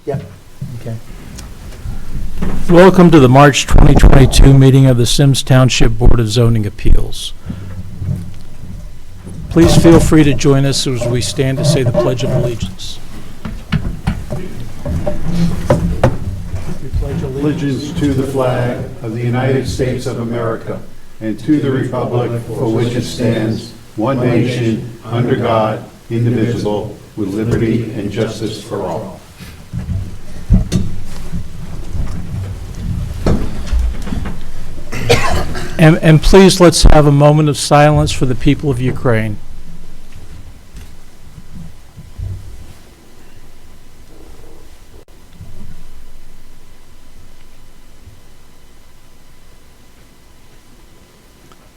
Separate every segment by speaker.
Speaker 1: Yep.
Speaker 2: Okay. Welcome to the March 2022 meeting of the Symmes Township Board of Zoning Appeals. Please feel free to join us as we stand to say the Pledge of Allegiance.
Speaker 3: Allegiance to the flag of the United States of America and to the republic for which it stands, one nation, under God, indivisible, with liberty and justice for all.
Speaker 2: And please, let's have a moment of silence for the people of Ukraine.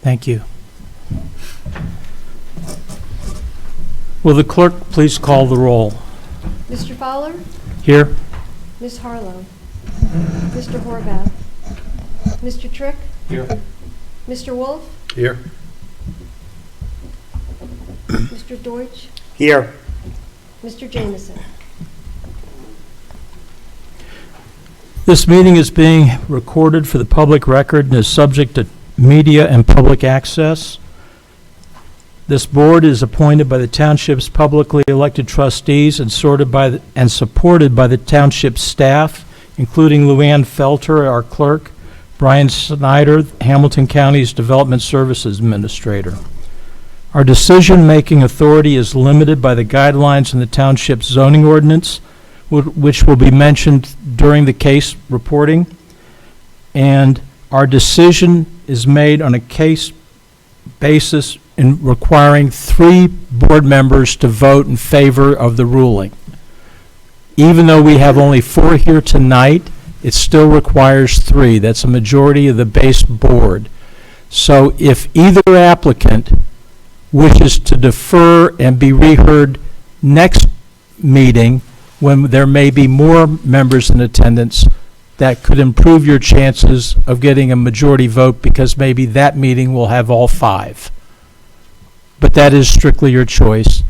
Speaker 2: Thank you. Will the clerk please call the roll?
Speaker 4: Mr. Fowler?
Speaker 2: Here?
Speaker 4: Ms. Harlow? Mr. Horvath? Mr. Trick?
Speaker 2: Here.
Speaker 4: Mr. Wolf?
Speaker 1: Here.
Speaker 4: Mr. Deutsch?
Speaker 1: Here.
Speaker 4: Mr. Jameson?
Speaker 2: This meeting is being recorded for the public record and is subject to media and public access. This board is appointed by the township's publicly elected trustees and supported by the township staff, including Luann Felter, our clerk, Brian Snyder, Hamilton County's Development Services Administrator. Our decision-making authority is limited by the guidelines in the township's zoning ordinance, which will be mentioned during the case reporting, and our decision is made on a case basis in requiring 3 board members to vote in favor of the ruling. Even though we have only 4 here tonight, it still requires 3. That's a majority of the base board. So if either applicant wishes to defer and be reheard next meeting, when there may be more members in attendance, that could improve your chances of getting a majority vote, because maybe that meeting will have all 5. But that is strictly your choice.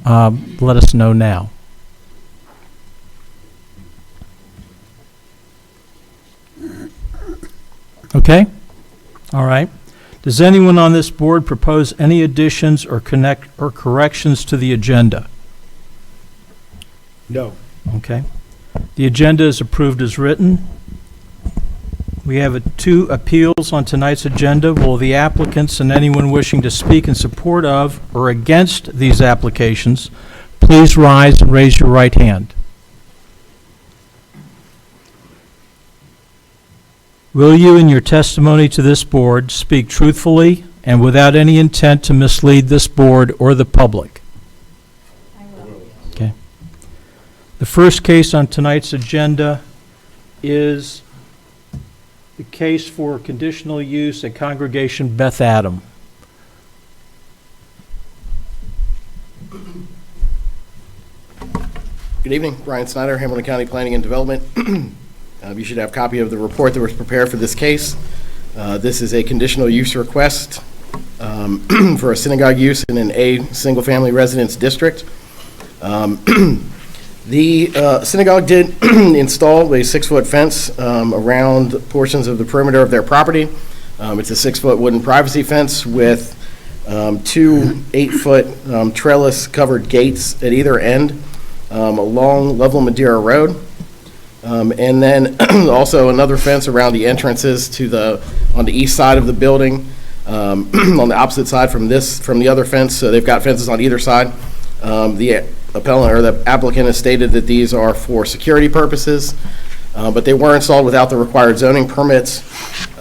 Speaker 2: Let us know now. Okay? All right. Does anyone on this board propose any additions or corrections to the agenda?
Speaker 1: No.
Speaker 2: Okay. The agenda is approved as written. We have 2 appeals on tonight's agenda. Will the applicants and anyone wishing to speak in support of or against these applications please rise and raise your right hand? Will you, in your testimony to this board, speak truthfully and without any intent to mislead this board or the public?
Speaker 4: I will.
Speaker 2: Okay. The first case on tonight's agenda is the case for conditional use at Congregation Beth Adam.
Speaker 5: Good evening, Brian Snyder, Hamilton County Planning and Development. You should have a copy of the report that was prepared for this case. This is a conditional use request for a synagogue use in an A single-family residence district. The synagogue did install a 6-foot fence around portions of the perimeter of their property. It's a 6-foot wooden privacy fence with 2 8-foot trellis-covered gates at either end along Level Madeira Road. And then also another fence around the entrances on the east side of the building, on the opposite side from the other fence. So they've got fences on either side. The appellant or the applicant has stated that these are for security purposes, but they were installed without the required zoning permits.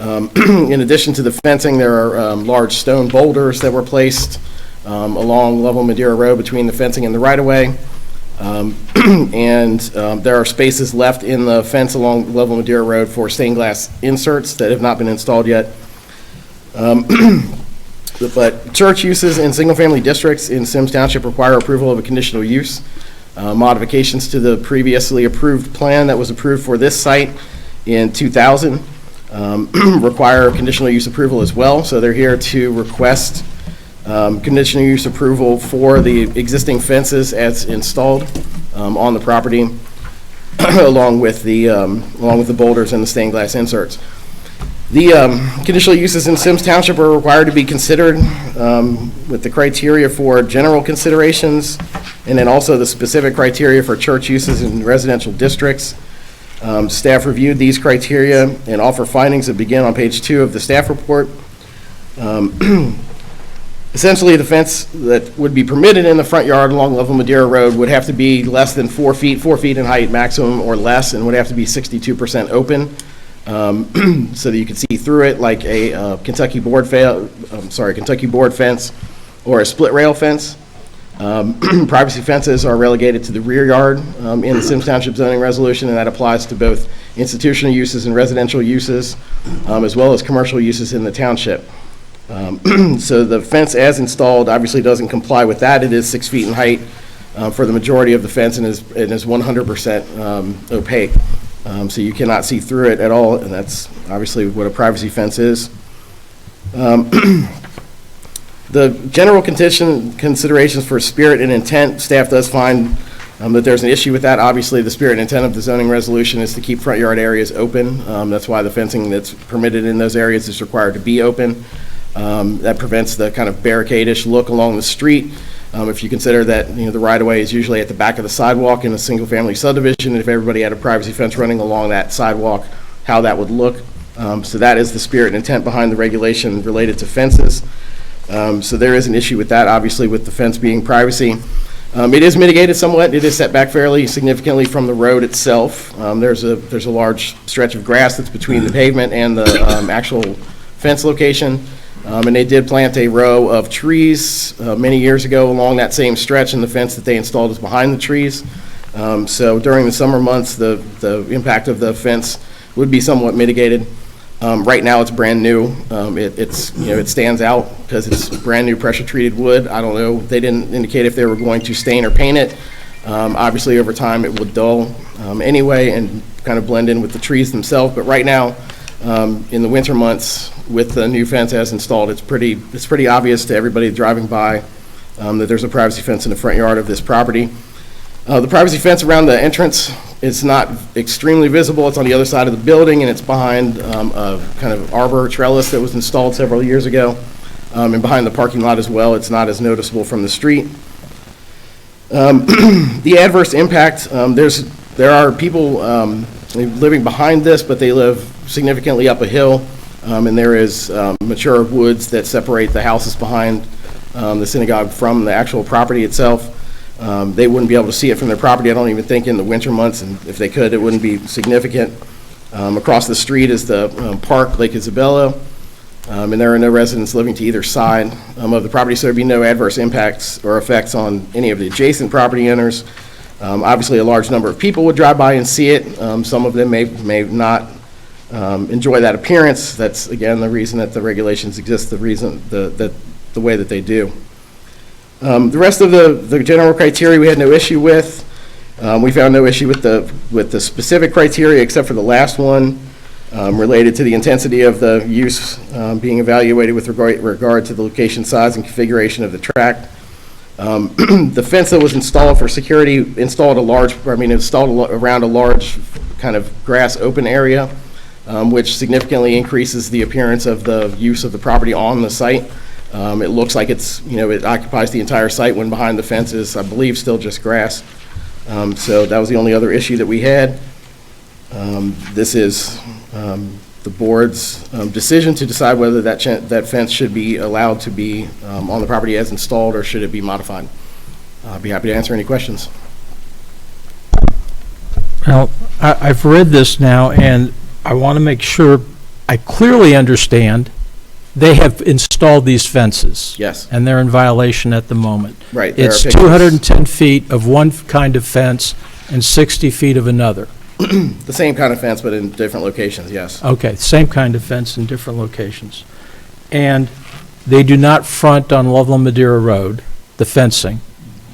Speaker 5: In addition to the fencing, there are large stone boulders that were placed along Level Madeira Road between the fencing and the right-of-way. And there are spaces left in the fence along Level Madeira Road for stained glass inserts that have not been installed yet. But church uses in single-family districts in Symmes Township require approval of a conditional use. Modifications to the previously approved plan that was approved for this site in 2000 require conditional use approval as well. So they're here to request conditional use approval for the existing fences as installed on the property. along with the boulders and the stained glass inserts. The conditional uses in Symmes Township are required to be considered with the criteria for general considerations, and then also the specific criteria for church uses in residential districts. Staff reviewed these criteria and offer findings that begin on page 2 of the staff report. Essentially, the fence that would be permitted in the front yard along Level Madeira Road would have to be less than 4 feet in height maximum or less, and would have to be 62% open, so that you could see through it, like a Kentucky board fence or a split rail fence. Privacy fences are relegated to the rear yard in the Symmes Township zoning resolution, and that applies to both institutional uses and residential uses, as well as commercial uses in the township. So the fence as installed obviously doesn't comply with that. It is 6 feet in height for the majority of the fence, and is 100% opaque. So you cannot see through it at all, and that's obviously what a privacy fence is. The general considerations for spirit and intent, staff does find that there's an issue with that. Obviously, the spirit and intent of the zoning resolution is to keep front yard areas open. That's why the fencing that's permitted in those areas is required to be open. That prevents the kind of barricade-ish look along the street. If you consider that, the right-of-way is usually at the back of the sidewalk in a single-family subdivision, and if everybody had a privacy fence running along that sidewalk, how that would look. So that is the spirit and intent behind the regulation related to fences. So there is an issue with that, obviously, with the fence being privacy. It is mitigated somewhat. It is set back fairly significantly from the road itself. There's a large stretch of grass that's between the pavement and the actual fence location. And they did plant a row of trees many years ago along that same stretch, and the fence that they installed is behind the trees. So during the summer months, the impact of the fence would be somewhat mitigated. Right now, it's brand new. It stands out because it's brand new pressure treated wood. I don't know. They didn't indicate if they were going to stain or paint it. Obviously, over time, it would dull anyway and kind of blend in with the trees themselves. But right now, in the winter months, with the new fence as installed, it's pretty obvious to everybody driving by that there's a privacy fence in the front yard of this property. The privacy fence around the entrance is not extremely visible. It's on the other side of the building, and it's behind a kind of arbor trellis that was installed several years ago, and behind the parking lot as well. It's not as noticeable from the street. The adverse impact, there are people living behind this, but they live significantly up a hill, and there is mature woods that separate the houses behind the synagogue from the actual property itself. They wouldn't be able to see it from their property, I don't even think, in the winter months, and if they could, it wouldn't be significant. Across the street is the park, Lake Isabella, and there are no residents living to either side of the property, so there'd be no adverse impacts or effects on any of the adjacent property owners. Obviously, a large number of people would drive by and see it. Some of them may not enjoy that appearance. That's, again, the reason that the regulations exist, the way that they do. The rest of the general criteria we had no issue with. We found no issue with the specific criteria except for the last one related to the intensity of the use being evaluated with regard to the location, size, and configuration of the tract. The fence that was installed for security installed around a large kind of grass open area, which significantly increases the appearance of the use of the property on the site. It looks like it occupies the entire site when behind the fence is, I believe, still just grass. So that was the only other issue that we had. This is the board's decision to decide whether that fence should be allowed to be on the property as installed, or should it be modified. I'd be happy to answer any questions.
Speaker 2: Well, I've read this now, and I want to make sure I clearly understand they have installed these fences.
Speaker 5: Yes.
Speaker 2: And they're in violation at the moment.
Speaker 5: Right. there are
Speaker 2: It's
Speaker 5: pictures.
Speaker 2: 210 feet of one kind of fence and 60 feet of another.
Speaker 5: The same kind of fence, but in different locations, yes.
Speaker 2: Okay, same kind of fence in different locations. And they do not front on Loveland Madeira Road, the fencing.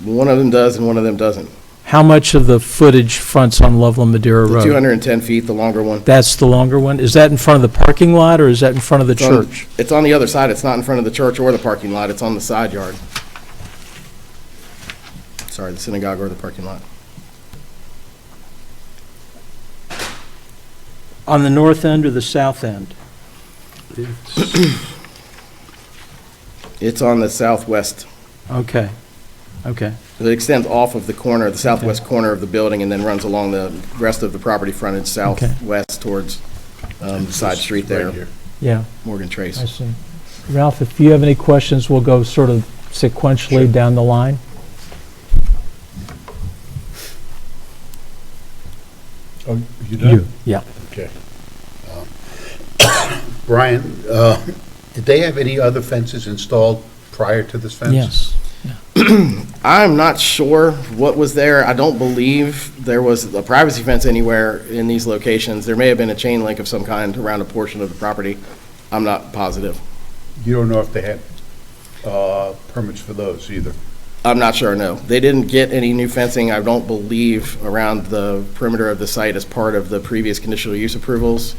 Speaker 5: One of them does and one of them doesn't.
Speaker 2: How much of the footage fronts on Loveland Madeira
Speaker 5: The
Speaker 2: Road?
Speaker 5: 210 feet, the longer one.
Speaker 2: That's the longer one? Is that in front of the parking lot, or is that in front of the church?
Speaker 5: It's on the other side. It's not in front of the church or the parking lot. It's on the side yard. Sorry, the synagogue or the parking lot.
Speaker 2: On the north end or the south end?
Speaker 5: It's on the southwest.
Speaker 2: Okay, okay.
Speaker 5: It extends off of the corner, the southwest corner of the building, and then runs along the rest of the property frontage southwest towards the side street there,
Speaker 2: Yeah,
Speaker 5: Morgan
Speaker 2: I
Speaker 5: Trace.
Speaker 2: see. Ralph, if you have any questions, we'll go sort of sequentially down the line.
Speaker 3: Oh, you done?
Speaker 2: Yeah.
Speaker 3: Okay. Brian, did they have any other fences installed prior to this fence?
Speaker 2: Yes.
Speaker 5: I'm not sure what was there. I don't believe there was a privacy fence anywhere in these locations. There may have been a chain link of some kind around a portion of the property. I'm not positive.
Speaker 3: You don't know if they had permits for those either?
Speaker 5: I'm not sure, no. They didn't get any new fencing, I don't believe, around the perimeter of the site as part of the previous conditional use approvals.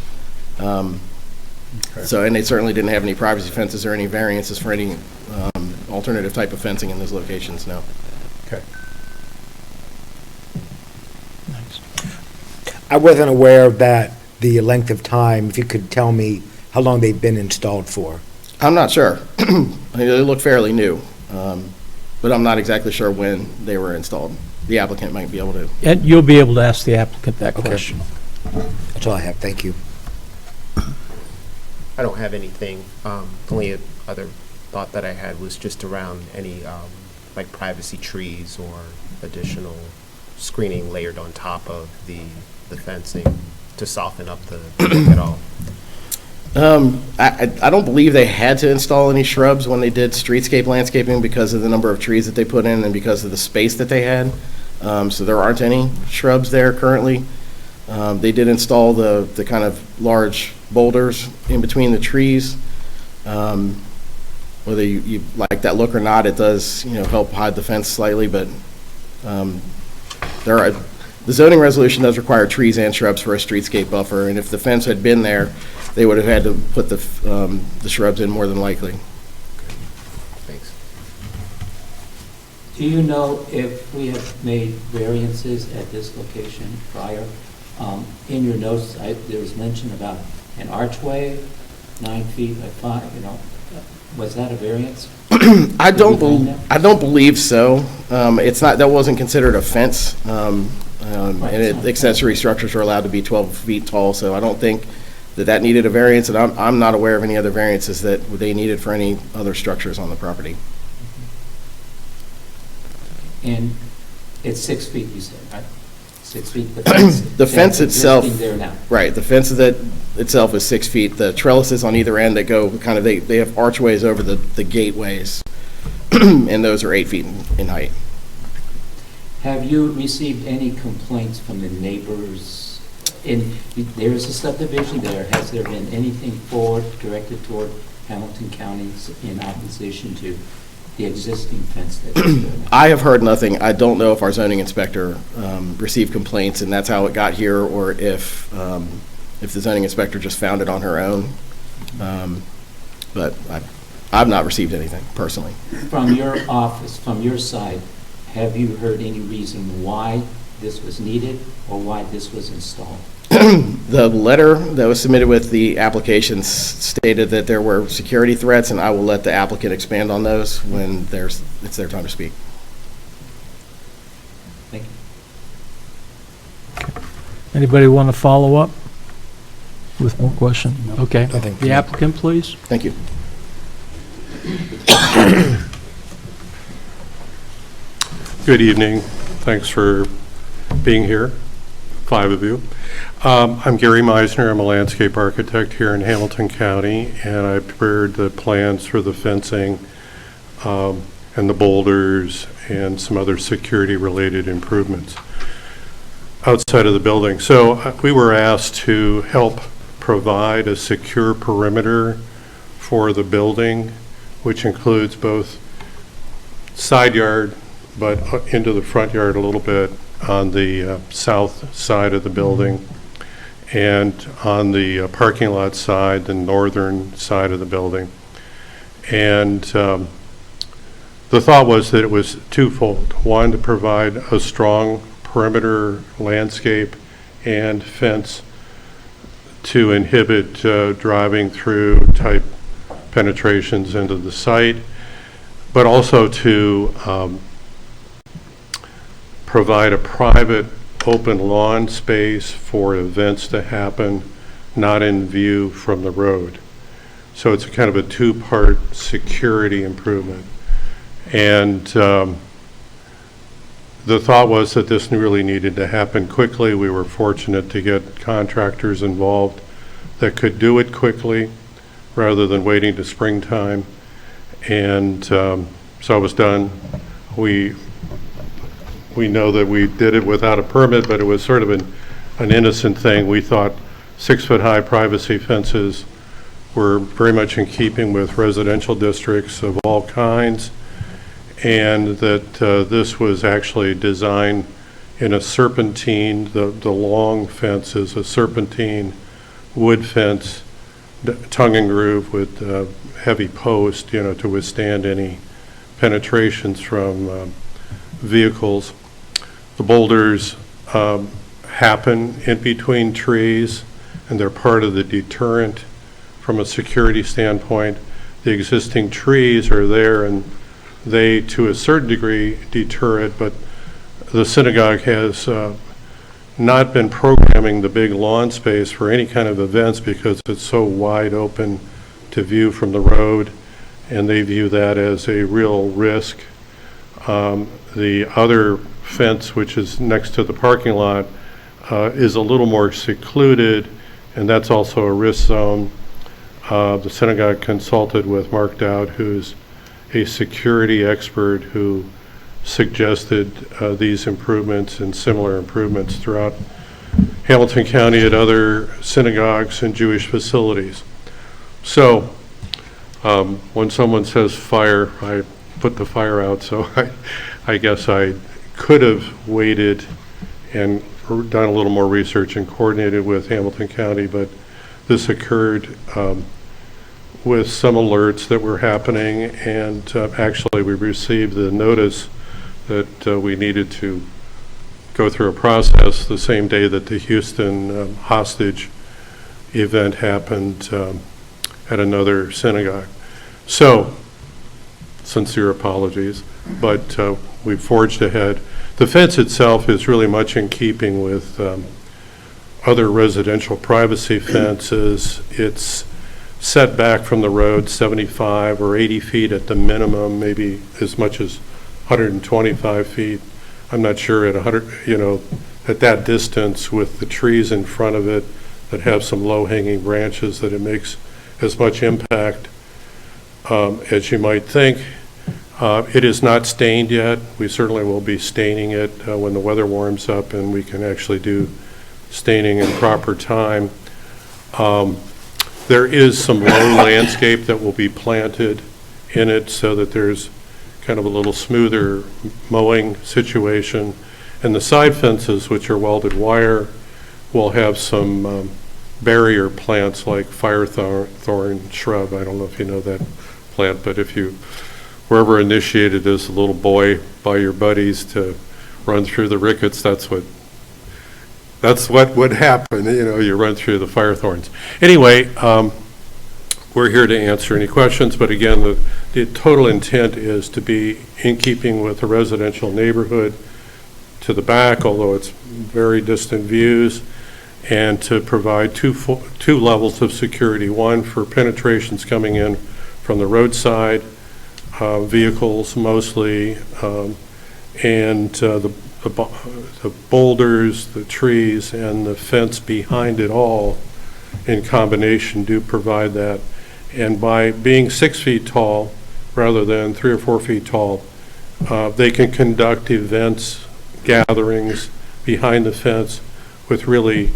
Speaker 5: So, and they certainly didn't have any privacy fences or any variances for any alternative type of fencing in those locations, no.
Speaker 3: Okay.
Speaker 1: I wasn't aware of that, the length of time. If you could tell me how long they've been installed for.
Speaker 5: I'm not sure. I mean, they look fairly new, but I'm not exactly sure when they were installed. The applicant might be able to.
Speaker 2: And you'll be able to ask the applicant that
Speaker 1: Okay.
Speaker 2: question.
Speaker 1: That's all I have. Thank you.
Speaker 6: I don't have anything. Only other thought that I had was just around any like privacy trees or additional screening layered on top of the fencing to soften up the look at all.
Speaker 5: I don't believe they had to install any shrubs when they did streetscape landscaping because of the number of trees that they put in and because of the space that they had. So there aren't any shrubs there currently. They did install the kind of large boulders in between the trees. Whether you like that look or not, it does, help hide the fence slightly, but the zoning resolution does require trees and shrubs for a streetscape buffer, and if the fence had been there, they would have had to put the shrubs in more than likely.
Speaker 6: Thanks.
Speaker 7: Do you know if we have made variances at this location prior? In your notes, there was mention about an archway, 9 feet by 5, was that a variance?
Speaker 5: I don't believe so. That wasn't considered a fence, and accessory structures are allowed to be 12 feet tall, so I don't think that needed a variance, and I'm not aware of any other variances that they needed for any other structures on the property.
Speaker 7: And it's 6 feet, you said, right? 6 feet, the fence.
Speaker 5: The fence itself,
Speaker 7: existing there now.
Speaker 5: right, the fence itself is 6 feet. The trellises on either end that go kind of, they have archways over the gateways, and those are 8 feet in height.
Speaker 7: Have you received any complaints from the neighbors? There is a subdivision there. Has there been anything directed toward Hamilton County in opposition to the existing fence that's there now?
Speaker 5: I have heard nothing. I don't know if our zoning inspector received complaints and that's how it got here, or if the zoning inspector just found it on her own. But I've not received anything personally.
Speaker 7: From your office, from your side, have you heard any reason why this was needed or why this was installed?
Speaker 5: The letter that was submitted with the application stated that there were security threats, and I will let the applicant expand on those when it's their time to speak.
Speaker 7: Thank you.
Speaker 2: Anybody want to follow up with more question? Okay.
Speaker 1: Nothing.
Speaker 2: The applicant, please.
Speaker 5: Thank you.
Speaker 8: Good evening. Thanks for being here, 5 of you. I'm Gary Meisner. I'm a landscape architect here in Hamilton County, and I prepared the plans for the fencing and the boulders and some other security-related improvements outside of the building. So we were asked to help provide a secure perimeter for the building, which includes both side yard, but into the front yard a little bit on the south side of the building, and on the parking lot side, the northern side of the building. And the thought was that it was twofold. One, to provide a strong perimeter landscape and fence to inhibit driving-through type penetrations into the site, but also to provide a private open lawn space for events to happen not in view from the road. So it's a kind of a two-part security improvement. And the thought was that this really needed to happen quickly. We were fortunate to get contractors involved that could do it quickly rather than waiting to springtime. And so it was done. We know that we did it without a permit, but it was sort of an innocent thing. We thought 6-foot-high privacy fences were very much in keeping with residential districts of all kinds, and that this was actually designed in a serpentine. The long fence is a serpentine wood fence, tongue and groove with heavy post, to withstand any penetrations from vehicles. The boulders happen in between trees, and they're part of the deterrent from a security standpoint. The existing trees are there, and they, to a certain degree, deter it, but the synagogue has not been programming the big lawn space for any kind of events because it's so wide open to view from the road, and they view that as a real risk. The other fence, which is next to the parking lot, is a little more secluded, and that's also a risk zone. The synagogue consulted with Mark Dowd, who's a security expert, who suggested these improvements and similar improvements throughout Hamilton County at other synagogues and Jewish facilities. So when someone says fire, I put the fire out, so I guess I could have waited and done a little more research and coordinated with Hamilton County, but this occurred with some alerts that were happening, and actually we received the notice that we needed to go through a process the same day that the Houston hostage event happened at another synagogue. So, sincere apologies, but we forged ahead. The fence itself is really much in keeping with other residential privacy fences. It's set back from the road 75 or 80 feet at the minimum, maybe as much as 125 feet. I'm not sure at 100, at that distance with the trees in front of it that have some low-hanging branches, that it makes as much impact as you might think. It is not stained yet. We certainly will be staining it when the weather warms up and we can actually do staining in proper time. There is some low landscape that will be planted in it so that there's kind of a little smoother mowing situation. And the side fences, which are welded wire, will have some barrier plants like firethorn shrub. I don't know if you know that plant, but if you were ever initiated as a little boy by your buddies to run through the rickets, that's what would happen. You run through the firethorns. Anyway, we're here to answer any questions, but again, the total intent is to be in keeping with the residential neighborhood to the back, although it's very distant views, and to provide two levels of security. One for penetrations coming in from the roadside, vehicles mostly, and the boulders, the trees, and the fence behind it all in combination do provide that. And by being 6 feet tall rather than 3 or 4 feet tall, they can conduct events, gatherings behind the fence with really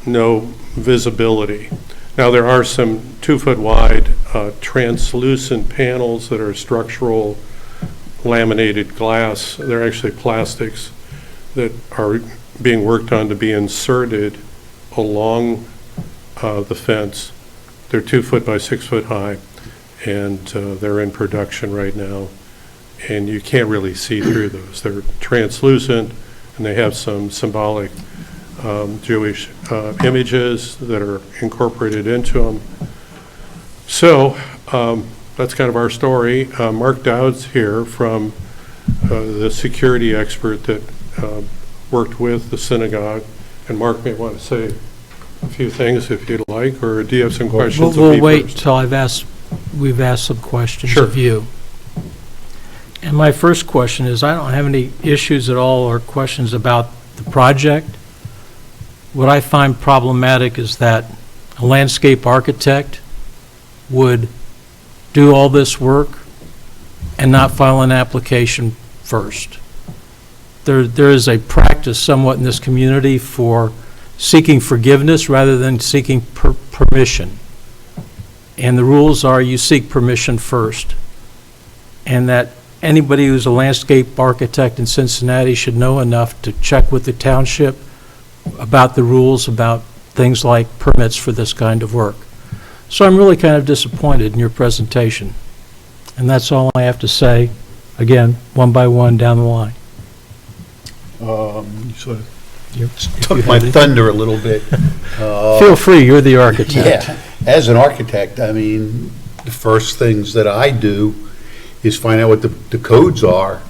Speaker 8: no visibility. Now there are some 2-foot wide translucent panels that are structural laminated glass. They're actually plastics that are being worked on to be inserted along the fence. They're 2 foot by 6 foot high, and they're in production right now. And you can't really see through those. They're translucent, and they have some symbolic Jewish images that are incorporated into them. So that's kind of our story. Mark Dowd's here from the security expert that worked with the synagogue. And Mark may want to say a few things if you'd like, or do you have some questions of me
Speaker 2: We'll wait
Speaker 8: first?
Speaker 2: till we've asked some questions
Speaker 8: Sure.
Speaker 2: of you. And my first question is, I don't have any issues at all or questions about the project. What I find problematic is that a landscape architect would do all this work and not file an application first. There is a practice somewhat in this community for seeking forgiveness rather than seeking permission. And the rules are you seek permission first. And that anybody who's a landscape architect in Cincinnati should know enough to check with the township about the rules, about things like permits for this kind of work. So I'm really kind of disappointed in your presentation. And that's all I have to say, again, one by one down the line.
Speaker 3: You sort of
Speaker 2: If
Speaker 3: took
Speaker 2: you
Speaker 3: my
Speaker 2: have any-
Speaker 3: thunder a little bit.
Speaker 2: Feel free, you're the architect.
Speaker 3: Yeah, as an architect, I mean, the first things that I do is find out what the codes are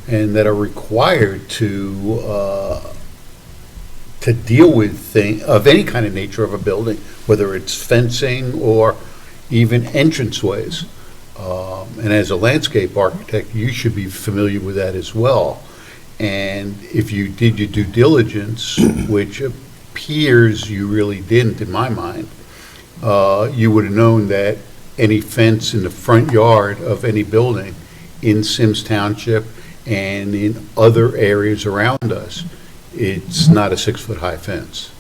Speaker 3: and that are required to deal with of any kind of nature of a building, whether it's fencing or even entranceways. And as a landscape architect, you should be familiar with that as well. And if you did your due diligence, which appears you really didn't in my mind, you would have known that any fence in the front yard of any building in Symmes Township and in other areas around us, it's not a 6-foot-high fence.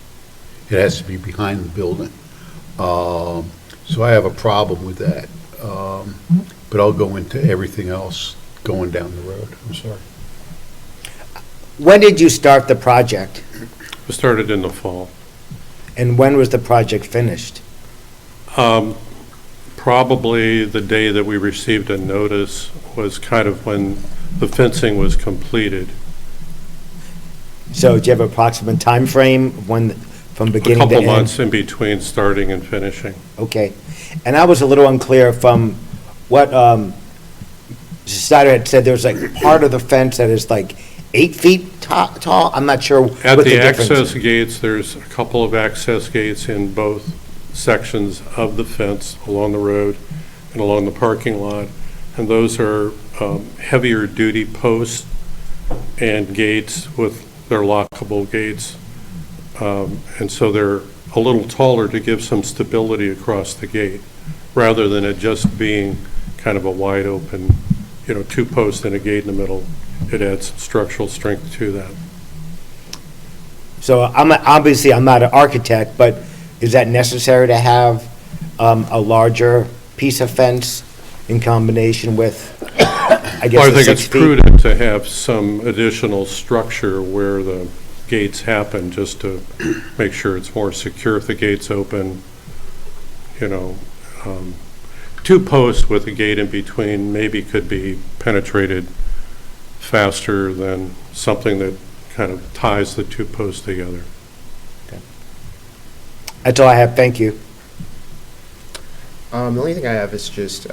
Speaker 3: It has to be behind the building. So I have a problem with that. But I'll go into everything else going down the road. I'm sorry.
Speaker 1: When did you start the project?
Speaker 8: It started in the fall.
Speaker 1: And when was the project finished?
Speaker 8: Probably the day that we received a notice was kind of when the fencing was completed.
Speaker 1: So do you have an approximate time frame when, from
Speaker 8: A
Speaker 1: beginning to
Speaker 8: couple
Speaker 1: end?
Speaker 8: months in between starting and finishing.
Speaker 1: Okay. And I was a little unclear from what Snyder had said, there's like part of the fence that is like 8 feet tall? I'm not sure what
Speaker 8: At
Speaker 1: the
Speaker 8: the
Speaker 1: difference
Speaker 8: access
Speaker 1: is.
Speaker 8: gates, there's a couple of access gates in both sections of the fence along the road and along the parking lot. And those are heavier duty posts and gates with their lockable gates. And so they're a little taller to give some stability across the gate, rather than it just being kind of a wide open, 2 posts and a gate in the middle. It adds structural strength to that.
Speaker 1: So obviously, I'm not an architect, but is that necessary to have a larger piece of fence in combination with, I guess,
Speaker 8: Well, I
Speaker 1: the
Speaker 8: think
Speaker 1: 6
Speaker 8: it's
Speaker 1: feet?
Speaker 8: prudent to have some additional structure where the gates happen, just to make sure it's more secure if the gate's open. 2 posts with a gate in between maybe could be penetrated faster than something that kind of ties the 2 posts together.
Speaker 1: That's all I have. Thank you.
Speaker 6: The only thing I have is just,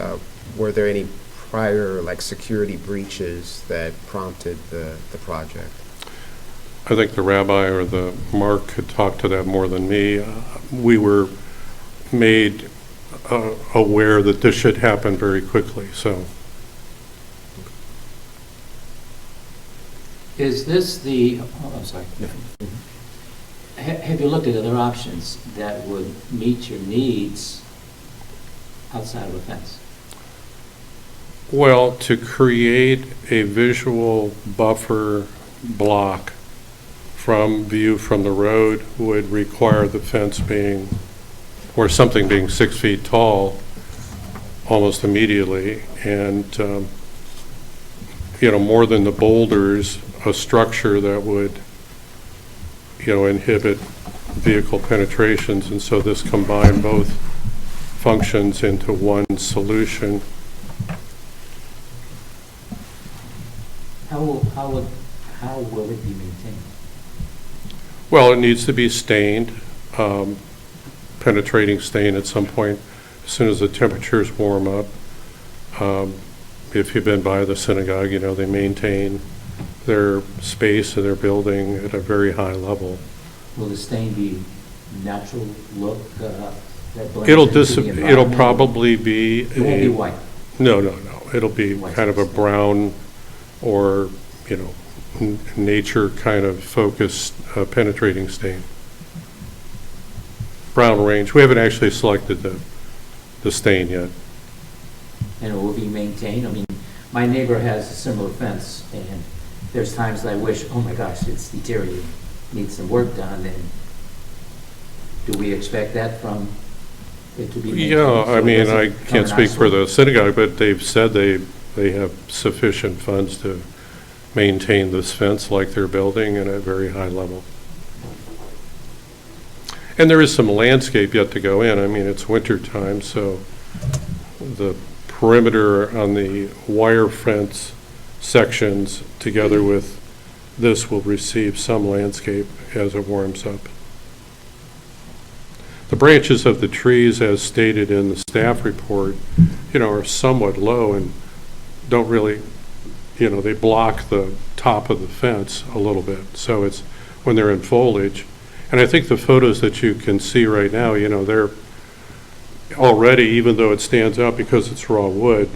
Speaker 6: were there any prior, security breaches that prompted the project?
Speaker 8: I think the rabbi or the Mark could talk to that more than me. We were made aware that this should happen very quickly, so.
Speaker 7: Is this I'm sorry. Have you looked at other options that would meet your needs outside of a fence?
Speaker 8: Well, to create a visual buffer block from view from the road would require the fence being, or something being 6 feet tall almost immediately. And, more than the boulders, a structure that would, inhibit vehicle penetrations. And so this combined both functions into one solution.
Speaker 7: How will it be maintained?
Speaker 8: Well, it needs to be stained, penetrating stain at some point, as soon as the temperatures warm up. If you've been by the synagogue, you know, they maintain their space and their building at a very high level.
Speaker 7: Will the stain be natural look that blends
Speaker 8: It'll
Speaker 7: into the environment?
Speaker 8: it'll probably be
Speaker 7: It won't be white.
Speaker 8: No. It'll be
Speaker 7: White
Speaker 8: kind of a
Speaker 7: stain.
Speaker 8: brown or, you know, nature kind of focused penetrating stain. Brown range. We haven't actually selected the stain yet.
Speaker 7: And it will be maintained. I mean, my neighbor has a similar fence, and there's times that I wish, oh my gosh, it's deteriorating, needs some work done, and do we expect that from it to be maintained?
Speaker 8: Yeah,
Speaker 7: so
Speaker 8: I
Speaker 7: it
Speaker 8: mean,
Speaker 7: doesn't
Speaker 8: I
Speaker 7: become
Speaker 8: can't
Speaker 7: an
Speaker 8: speak for
Speaker 7: eyesore?
Speaker 8: the synagogue, but they've said they have sufficient funds to maintain this fence like they're building at a very high level. And there is some landscape yet to go in. I mean, it's winter time, so the perimeter on the wire fence sections together with this will receive some landscape as it warms up. The branches of the trees, as stated in the staff report, you know, are somewhat low and don't really, you know, they block the top of the fence a little bit. So it's when they're in foliage. And I think the photos that you can see right now, you know, they're already, even though it stands out because it's raw wood,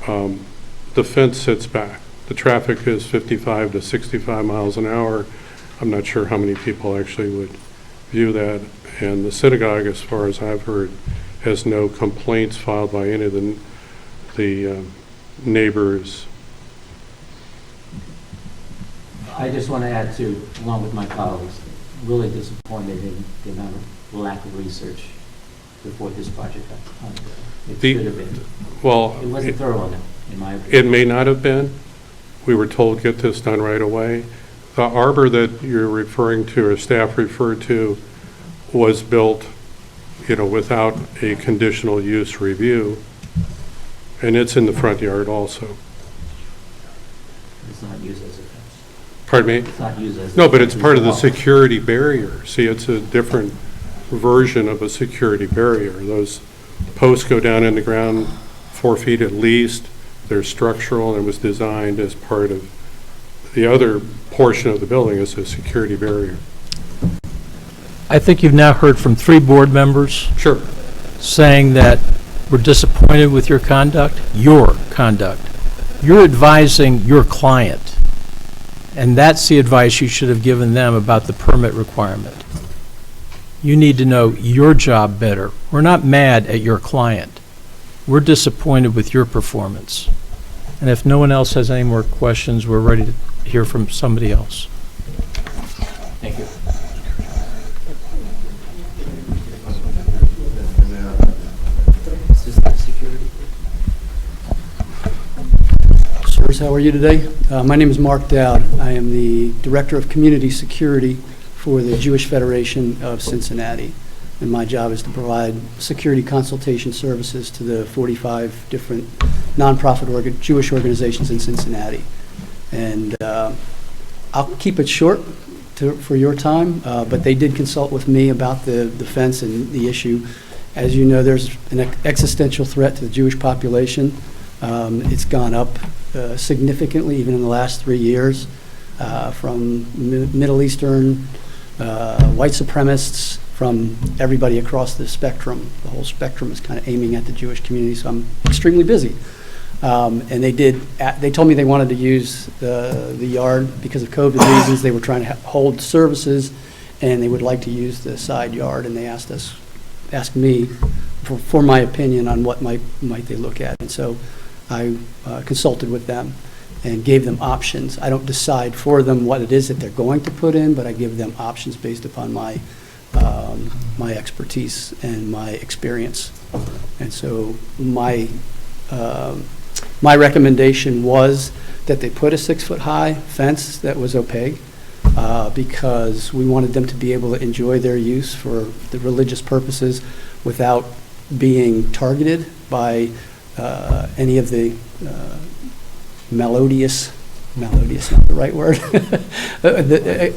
Speaker 8: the fence sits back. The traffic is 55 to 65 miles an hour. I'm not sure how many people actually would view that. And the synagogue, as far as I've heard, has no complaints filed by any of the neighbors.
Speaker 7: I just want to add to, along with my colleagues, really disappointed in the amount of lack of research before this project got underway. It
Speaker 8: The-
Speaker 7: should have been.
Speaker 8: Well,
Speaker 7: It wasn't thorough enough, in my opinion.
Speaker 8: it may not have been. We were told, get this done right away. The arbor that you're referring to, or staff referred to, was built, you know, without a conditional use review, and it's in the front yard also.
Speaker 7: It's not used as a fence.
Speaker 8: Pardon me?
Speaker 7: It's not used as a
Speaker 8: No, but it's
Speaker 7: fence.
Speaker 8: part of the
Speaker 7: It's a wall.
Speaker 8: security barrier. See, it's a different version of a security barrier. Those posts go down in the ground 4 feet at least. They're structural, and it was designed as part of the other portion of the building as a security barrier.
Speaker 2: I think you've now heard from 3 board members
Speaker 8: Sure.
Speaker 2: saying that we're disappointed with your conduct. Your conduct. You're advising your client, and that's the advice you should have given them about the permit requirement. You need to know your job better. We're not mad at your client. We're disappointed with your performance. And if no one else has any more questions, we're ready to hear from somebody else.
Speaker 7: Thank you. Is this the security?
Speaker 9: Sirs, how are you today? My name is Mark Dowd. I am the Director of Community Security for the Jewish Federation of Cincinnati. And my job is to provide security consultation services to the 45 different nonprofit Jewish organizations in Cincinnati. And I'll keep it short for your time, but they did consult with me about the fence and the issue. As you know, there's an existential threat to the Jewish population. It's gone up significantly, even in the last 3 years, from Middle Eastern, white supremacists, from everybody across the spectrum. The whole spectrum is kind of aiming at the Jewish community, so I'm extremely busy. And they told me they wanted to use the yard because of COVID reasons. They were trying to hold services, and they would like to use the side yard, and they asked me for my opinion on what might they look at. And so I consulted with them and gave them options. I don't decide for them what it is that they're going to put in, but I give them options based upon my expertise and my experience. And so my recommendation was that they put a 6-foot-high fence that was opaque, because we wanted them to be able to enjoy their use for the religious purposes without being targeted by any of the melodious malodious, not the right word,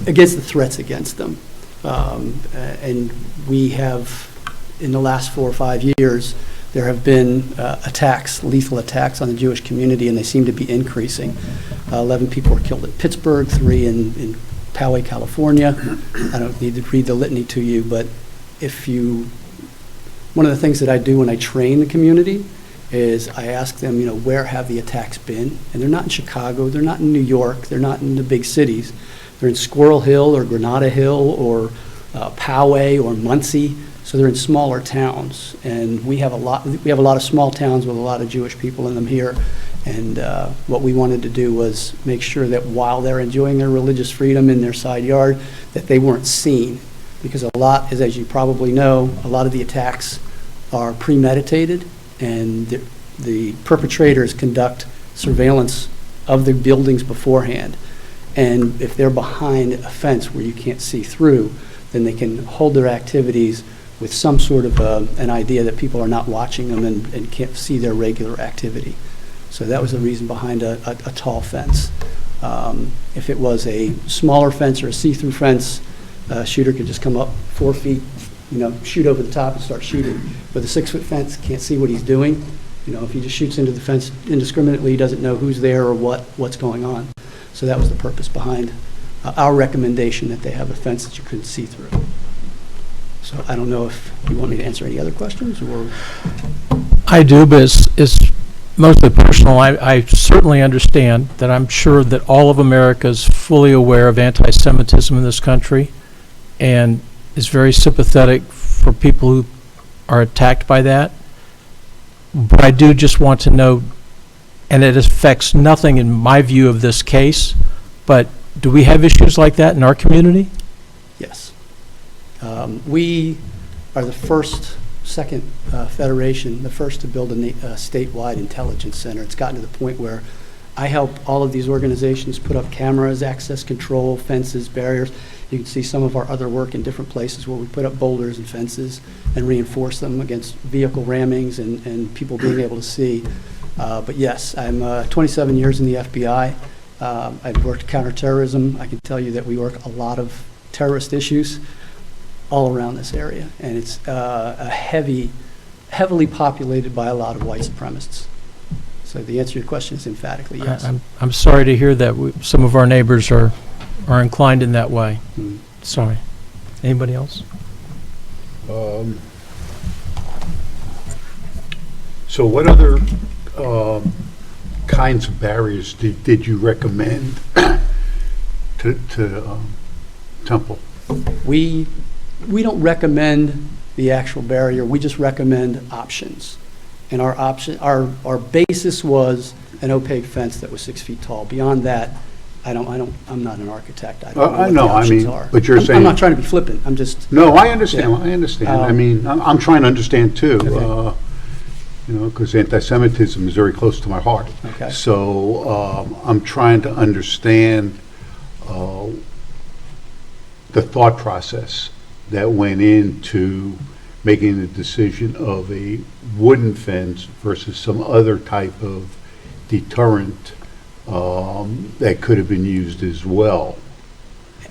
Speaker 9: against the threats against them. And we have, in the last 4 or 5 years, there have been attacks, lethal attacks on the Jewish community, and they seem to be increasing. 11 people were killed at Pittsburgh, 3 in Poway, California. I don't need to read the litany to you, but one of the things that I do when I train the community is I ask them, where have the attacks been? And they're not in Chicago, they're not in New York, they're not in the big cities. They're in Squirrel Hill or Granada Hill or Poway or Muncie. So they're in smaller towns, and we have a lot of small towns with a lot of Jewish people in them here. And what we wanted to do was make sure that while they're enjoying their religious freedom in their side yard, that they weren't seen. Because a lot, as you probably know, a lot of the attacks are premeditated, and the perpetrators conduct surveillance of the buildings beforehand. And if they're behind a fence where you can't see through, then they can hold their activities with some sort of an idea that people are not watching them and can't see their regular activity. So that was the reason behind a tall fence. If it was a smaller fence or a see-through fence, a shooter could just come up 4 feet, shoot over the top and start shooting. With a 6-foot fence, can't see what he's doing. If he just shoots into the fence indiscriminately, he doesn't know who's there or what's going on. So that was the purpose behind our recommendation that they have a fence that you couldn't see through. So I don't know if you want me to answer any other questions, or?
Speaker 2: I do, but it's mostly personal. I certainly understand that I'm sure that all of America is fully aware of anti-Semitism in this country and is very sympathetic for people who are attacked by that. But I do just want to know, and it affects nothing in my view of this case, but do we have issues like that in our community?
Speaker 9: Yes. We are the second federation, the first to build a statewide intelligence center. It's gotten to the point where I help all of these organizations put up cameras, access control, fences, barriers. You can see some of our other work in different places where we put up boulders and fences and reinforce them against vehicle rammings and people being able to see. But yes, I'm 27 years in the FBI. I've worked counterterrorism. I can tell you that we work a lot of terrorist issues all around this area, and it's heavily populated by a lot of white supremacists. So the answer to your question is emphatically yes.
Speaker 2: I'm sorry to hear that some of our neighbors are inclined in that way. Sorry. Anybody else?
Speaker 3: So what other kinds of barriers did you recommend to Temple?
Speaker 9: We don't recommend the actual barrier. We just recommend options. And our basis was an opaque fence that was 6 feet tall. Beyond that, I'm not an architect. I don't know what the options are.
Speaker 3: But you're saying.
Speaker 9: I'm not trying to be flippant. I'm just.
Speaker 3: No, I understand.
Speaker 9: Yeah.
Speaker 3: I understand. I'm trying to understand too.
Speaker 9: Okay.
Speaker 3: Because anti-Semitism is very close to my heart.
Speaker 9: Okay.
Speaker 3: So I'm trying to understand the thought process that went into making the decision of a wooden fence versus some other type of deterrent that could have been used as well.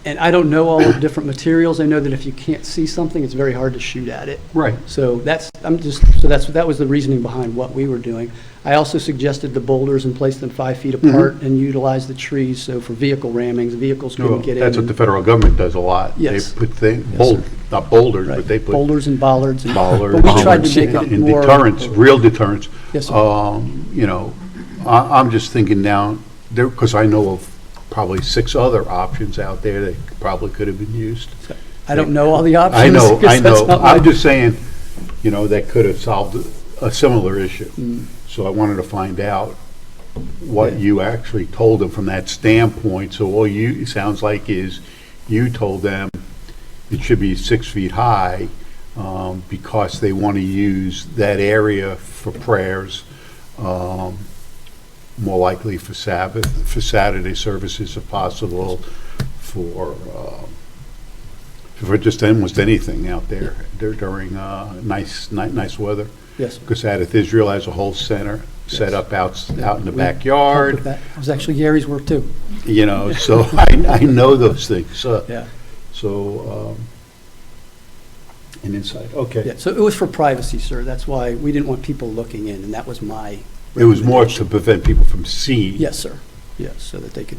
Speaker 9: And I don't know all the different materials. I know that if you can't see something, it's very hard to shoot at it.
Speaker 3: Right.
Speaker 9: So that was the reasoning behind what we were doing. I also suggested the boulders and place them 5 feet apart and utilize the trees. So for vehicle rammings, vehicles couldn't get in.
Speaker 3: That's what the federal government does a lot.
Speaker 9: Yes.
Speaker 3: They put things,
Speaker 9: Yes,
Speaker 3: not boulders,
Speaker 9: Right.
Speaker 3: but they put
Speaker 9: boulders and bollards.
Speaker 3: bollards.
Speaker 9: But we tried to make it
Speaker 3: and
Speaker 9: more.
Speaker 3: deterrents, real deterrents.
Speaker 9: Yes, sir.
Speaker 3: I'm just thinking now, because I know of probably 6 other options out there that probably could have been used.
Speaker 9: I don't know all the options.
Speaker 3: I know.
Speaker 9: because that's not my-
Speaker 3: I'm just saying, that could have solved a similar issue. So I wanted to find out what
Speaker 9: Yeah.
Speaker 3: you actually told them from that standpoint. So all it sounds like is you told them it should be 6 feet high because they want to use that area for prayers, more likely for Sabbath, for Saturday services if possible, for just almost anything out there during nice weather.
Speaker 9: Yes, sir.
Speaker 3: Because Israel has a whole center set up out in the
Speaker 9: We helped with
Speaker 3: backyard,
Speaker 9: that. It was actually Gary's work, too.
Speaker 3: so I know those things.
Speaker 9: Yeah.
Speaker 3: So, and inside, okay.
Speaker 9: Yeah, so it was for privacy, sir. That's why we didn't want people looking in, and that was my
Speaker 3: It was more to
Speaker 9: recommendation.
Speaker 3: prevent people from seeing.
Speaker 9: Yes, sir. Yes, so that they could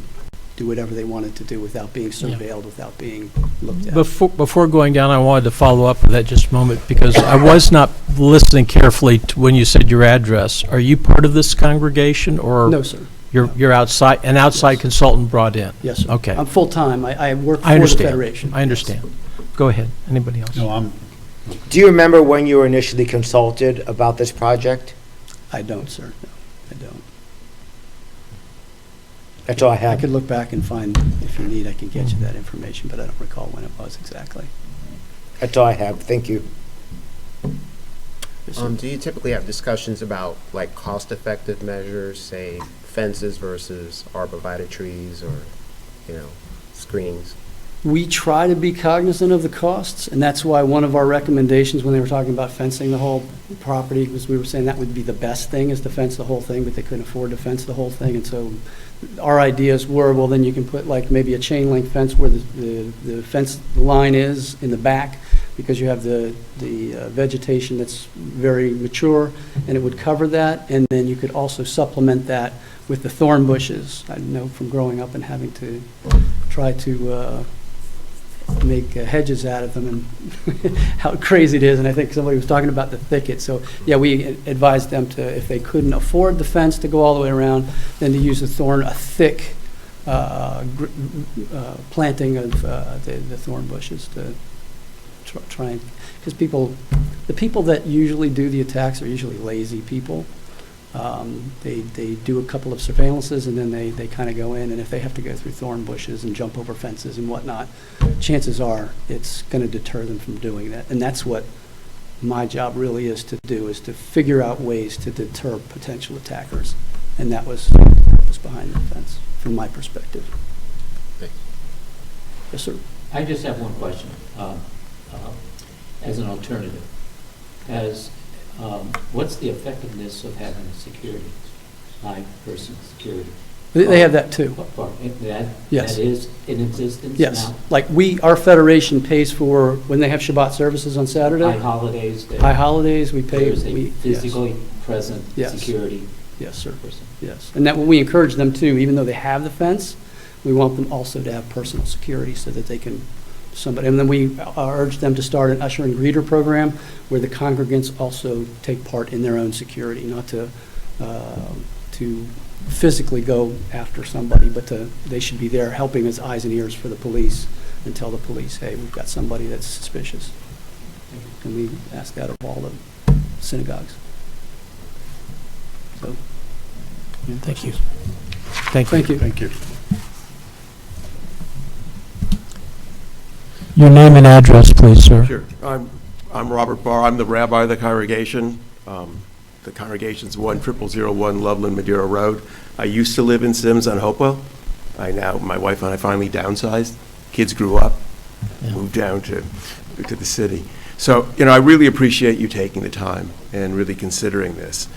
Speaker 9: do whatever they wanted to do without being surveilled, without being looked at.
Speaker 2: Before going down, I wanted to follow up with that just a moment, because I was not listening carefully to when you said your address. Are you part of this congregation, or?
Speaker 9: No, sir.
Speaker 2: You're outside, an outside consultant brought in?
Speaker 9: Yes, sir.
Speaker 2: Okay.
Speaker 9: I'm full-time. I work
Speaker 2: I
Speaker 9: for the
Speaker 2: understand.
Speaker 9: Federation.
Speaker 2: I understand. Go ahead. Anybody else?
Speaker 3: No,
Speaker 1: Do you remember when you were initially consulted about this project?
Speaker 9: I don't, sir. No, I don't.
Speaker 1: That's all I
Speaker 9: I
Speaker 1: have.
Speaker 9: could look back and find, if you need, I can get you that information, but I don't recall when it was exactly.
Speaker 1: That's all I have. Thank you.
Speaker 9: Yes, sir.
Speaker 6: Do you typically have discussions about like cost-effective measures, say fences versus arborvitae trees, or, screenings?
Speaker 9: We try to be cognizant of the costs, and that's why one of our recommendations when they were talking about fencing the whole property was we were saying that would be the best thing, is to fence the whole thing, but they couldn't afford to fence the whole thing. And so our ideas were, well, then you can put like maybe a chain link fence where the fence line is in the back, because you have the vegetation that's very mature, and it would cover that. And then you could also supplement that with the thorn bushes. I know from growing up and having to try to make hedges out of them, and how crazy it is. And I think somebody was talking about the thicket. So, yeah, we advised them to, if they couldn't afford the fence to go all the way around, then to use a thick planting of the thorn bushes to try and, because the people that usually do the attacks are usually lazy people. They do a couple of surveillances, and then they kind of go in, and if they have to go through thorn bushes and jump over fences and whatnot, chances are it's going to deter them from doing that. And that's what my job really is to do, is to figure out ways to deter potential attackers. And that was behind the fence, from my perspective.
Speaker 6: Thanks.
Speaker 9: Yes, sir.
Speaker 7: I just have one question. As an alternative, what's the effectiveness of having security, live person security?
Speaker 9: They have that too. Yes.
Speaker 7: That is in existence
Speaker 9: Yes.
Speaker 7: now?
Speaker 9: Like our federation pays for, when they have Shabbat services on Saturday,
Speaker 7: High holidays?
Speaker 9: high holidays, we pay.
Speaker 7: There's a
Speaker 9: yes.
Speaker 7: physically present
Speaker 9: Yes.
Speaker 7: security
Speaker 9: Yes, sir.
Speaker 7: person?
Speaker 9: Yes. And that, we encourage them too, even though they have the fence, we want them also to have personal security so that they can, and then we urge them to start an usher and greeter program where the congregants also take part in their own security, not to physically go after somebody, but they should be there helping as eyes and ears for the police and tell the police, hey, we've got somebody that's suspicious. And we ask that of all the synagogues. So,
Speaker 2: Thank you. Thank you.
Speaker 9: thank you.
Speaker 3: thank you.
Speaker 2: Your name and address, please, sir.
Speaker 10: Sure. I'm Robert Barr. I'm the rabbi of the congregation. The congregation's 10001 Loveland Madeira Road. I used to live in Symmes on Hopewell. My wife and I finally downsized. Kids grew up, moved down to the city. So, I really appreciate you taking the time and really considering this.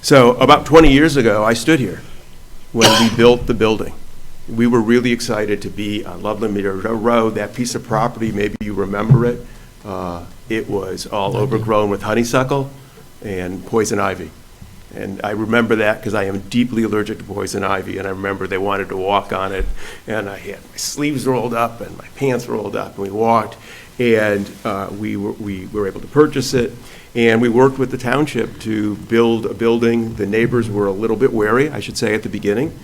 Speaker 10: So, about 20 years ago, I stood here when we built the building. We were really excited to be on Loveland Madeira Road. That piece of property, maybe you remember it. It was all overgrown with honeysuckle and poison ivy. And I remember that because I am deeply allergic to poison ivy, and I remember they wanted to walk on it, and I had my sleeves rolled up and my pants rolled up, and we walked, and we were able to purchase it, and we worked with the township to build a building. The neighbors were a little bit wary, I should say, at the beginning,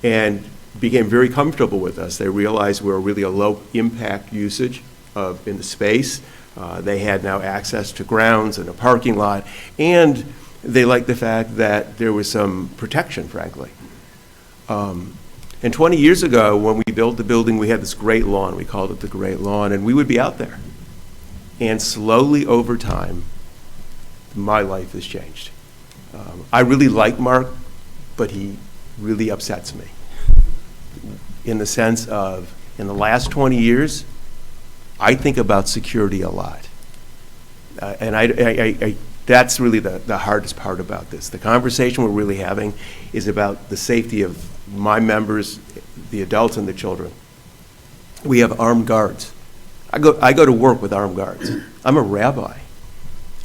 Speaker 10: and became very comfortable with us. They realized we were really a low-impact usage in the space. They had now access to grounds and a parking lot, and they liked the fact that there was some protection, frankly. And 20 years ago, when we built the building, we had this great lawn. We called it the Great Lawn, and we would be out there. And slowly over time, my life has changed. I really like Mark, but he really upsets me in the sense of, in the last 20 years, I think about security a lot. And I That's really the hardest part about this. The conversation we're really having is about the safety of my members, the adults and the children. We have armed guards. I go to work with armed guards. I'm a rabbi.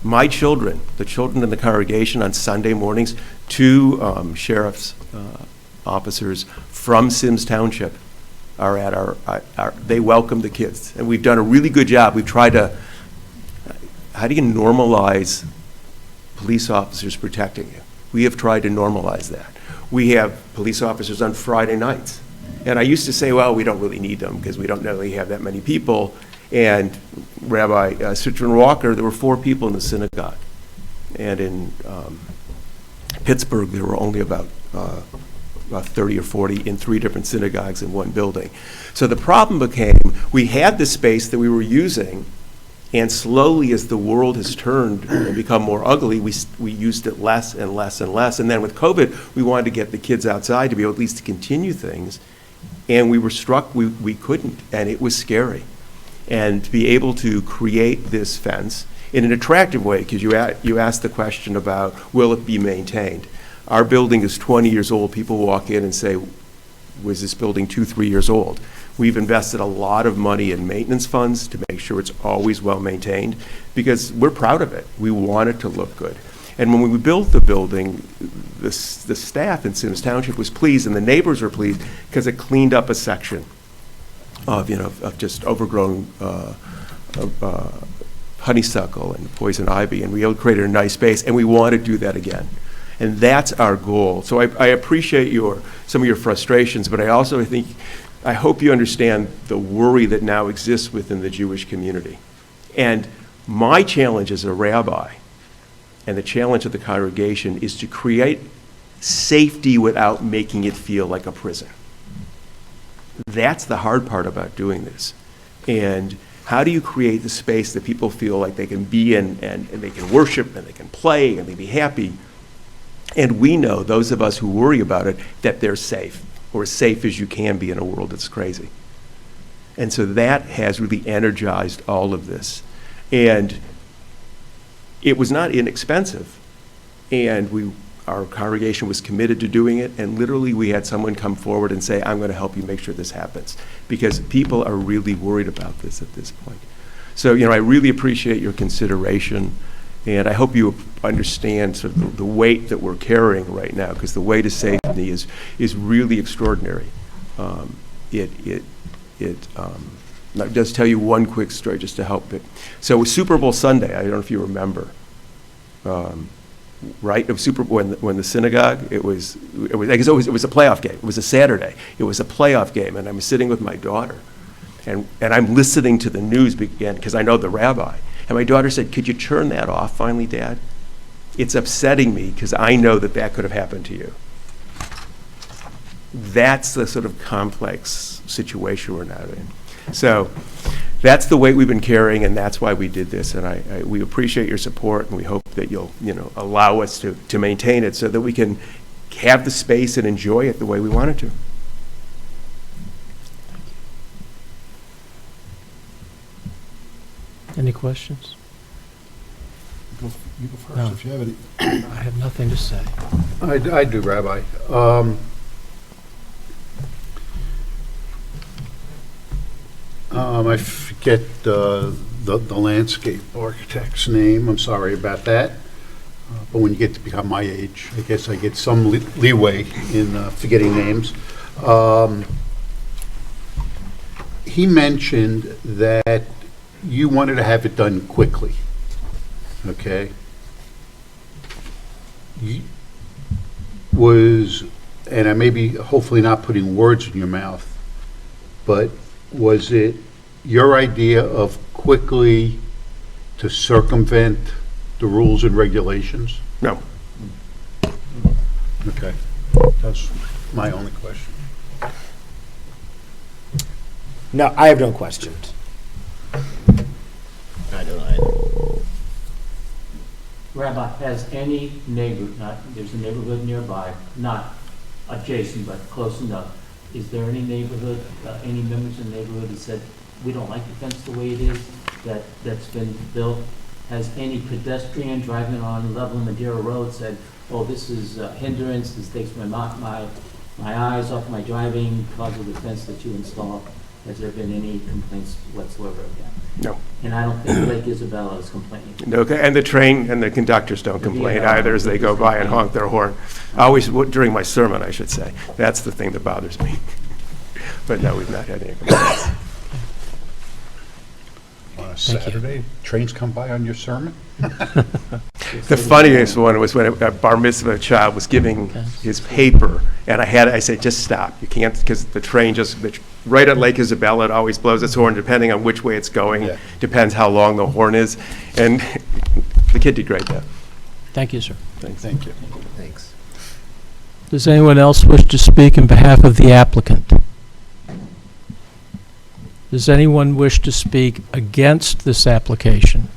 Speaker 10: My children, the children in the congregation on Sunday mornings, 2 sheriff's officers from Symmes Township are at they welcome the kids. And we've done a really good job. We've tried to, how do you normalize police officers protecting you? We have tried to normalize that. We have police officers on Friday nights. And I used to say, well, we don't really need them because we don't really have that many people. And Rabbi Citron Walker, there were 4 people in the synagogue. And in Pittsburgh, there were only about 30 or 40 in 3 different synagogues in one building. So the problem became, we had the space that we were using, and slowly as the world has turned and become more ugly, we used it less and less and less. And then with COVID, we wanted to get the kids outside to be able at least to continue things. And we were struck, we couldn't, and it was scary. And to be able to create this fence in an attractive way, because you asked the question about, will it be maintained? Our building is 20 years old. People walk in and say, was this building 2-3 years old? We've invested a lot of money in maintenance funds to make sure it's always well maintained, because we're proud of it. We want it to look good. And when we built the building, the staff in Symmes Township was pleased, and the neighbors were pleased, because it cleaned up a section of just overgrown honeysuckle and poison ivy, and we created a nice space, and we want to do that again. And that's our goal. So I appreciate some of your frustrations, but I also I hope you understand the worry that now exists within the Jewish community. And my challenge as a rabbi, and the challenge of the congregation, is to create safety without making it feel like a prison. That's the hard part about doing this. And how do you create the space that people feel like they can be in, and they can worship, and they can play, and they be happy? And we know, those of us who worry about it, that they're safe, or as safe as you can be in a world that's crazy. And so that has really energized all of this. And it was not inexpensive. And our congregation was committed to doing it, and literally we had someone come forward and say, I'm going to help you make sure this happens, because people are really worried about this at this point. So, I really appreciate your consideration, and I hope you understand sort of the weight that we're carrying right now, because the weight of safety is really extraordinary. It I'll just tell you one quick story just to help it. So it was Super Bowl Sunday. I don't know if you remember. Right? It was when the synagogue, it was a playoff game. It was a Saturday. It was a playoff game, and I'm sitting with my daughter, and I'm listening to the news begin, because I know the rabbi. And my daughter said, could you turn that off finally, Dad? It's upsetting me, because I know that could have happened to you. That's the sort of complex situation we're now in. So that's the weight we've been carrying, and that's why we did this. And we appreciate your support, and we hope that you'll allow us to maintain it so that we can have the space and enjoy it the way we want it to.
Speaker 2: Any questions?
Speaker 3: You go first
Speaker 2: No.
Speaker 3: if you have any.
Speaker 2: I have nothing to say.
Speaker 3: I do, Rabbi. I forget the landscape architect's name. I'm sorry about that. But when you get to become my age, I guess I get some leeway in forgetting names. He mentioned that you wanted to have it done quickly, okay? And I may be hopefully not putting words in your mouth, but was it your idea of quickly to circumvent the rules and regulations?
Speaker 10: No.
Speaker 3: Okay, that's my only question.
Speaker 1: No, I have no questions.
Speaker 6: I don't know.
Speaker 7: Rabbi, has any neighbor, there's a neighborhood nearby, not adjacent, but close enough, is there any neighborhood, any members of the neighborhood that said, we don't like the fence the way it is, that's been built? has any pedestrian driving on Loveland Madeira Road said, oh, this is a hindrance, this takes my eyes off my driving because of the fence that you installed? Has there been any complaints whatsoever of that?
Speaker 10: No.
Speaker 7: And I don't think Lake Isabella is complaining.
Speaker 10: No, and the train and the conductors don't complain
Speaker 7: Yeah.
Speaker 10: either as they go by and honk their horn. Always, during my sermon, I should say. That's the thing that bothers me. But no, we've not had any complaints.
Speaker 3: On a Saturday, trains come by on your sermon?
Speaker 10: The funniest one was when a bar mitzvah child was giving his paper, and I said, just stop. You can't, because the train right at Lake Isabella, it always blows its horn depending on which way it's going.
Speaker 3: Yeah.
Speaker 10: Depends how long the horn is. And the kid did great, though.
Speaker 2: Thank you, sir.
Speaker 3: Thank you.
Speaker 6: Thanks.
Speaker 2: Does anyone else wish to speak in behalf of the applicant? Does anyone wish to speak against this application?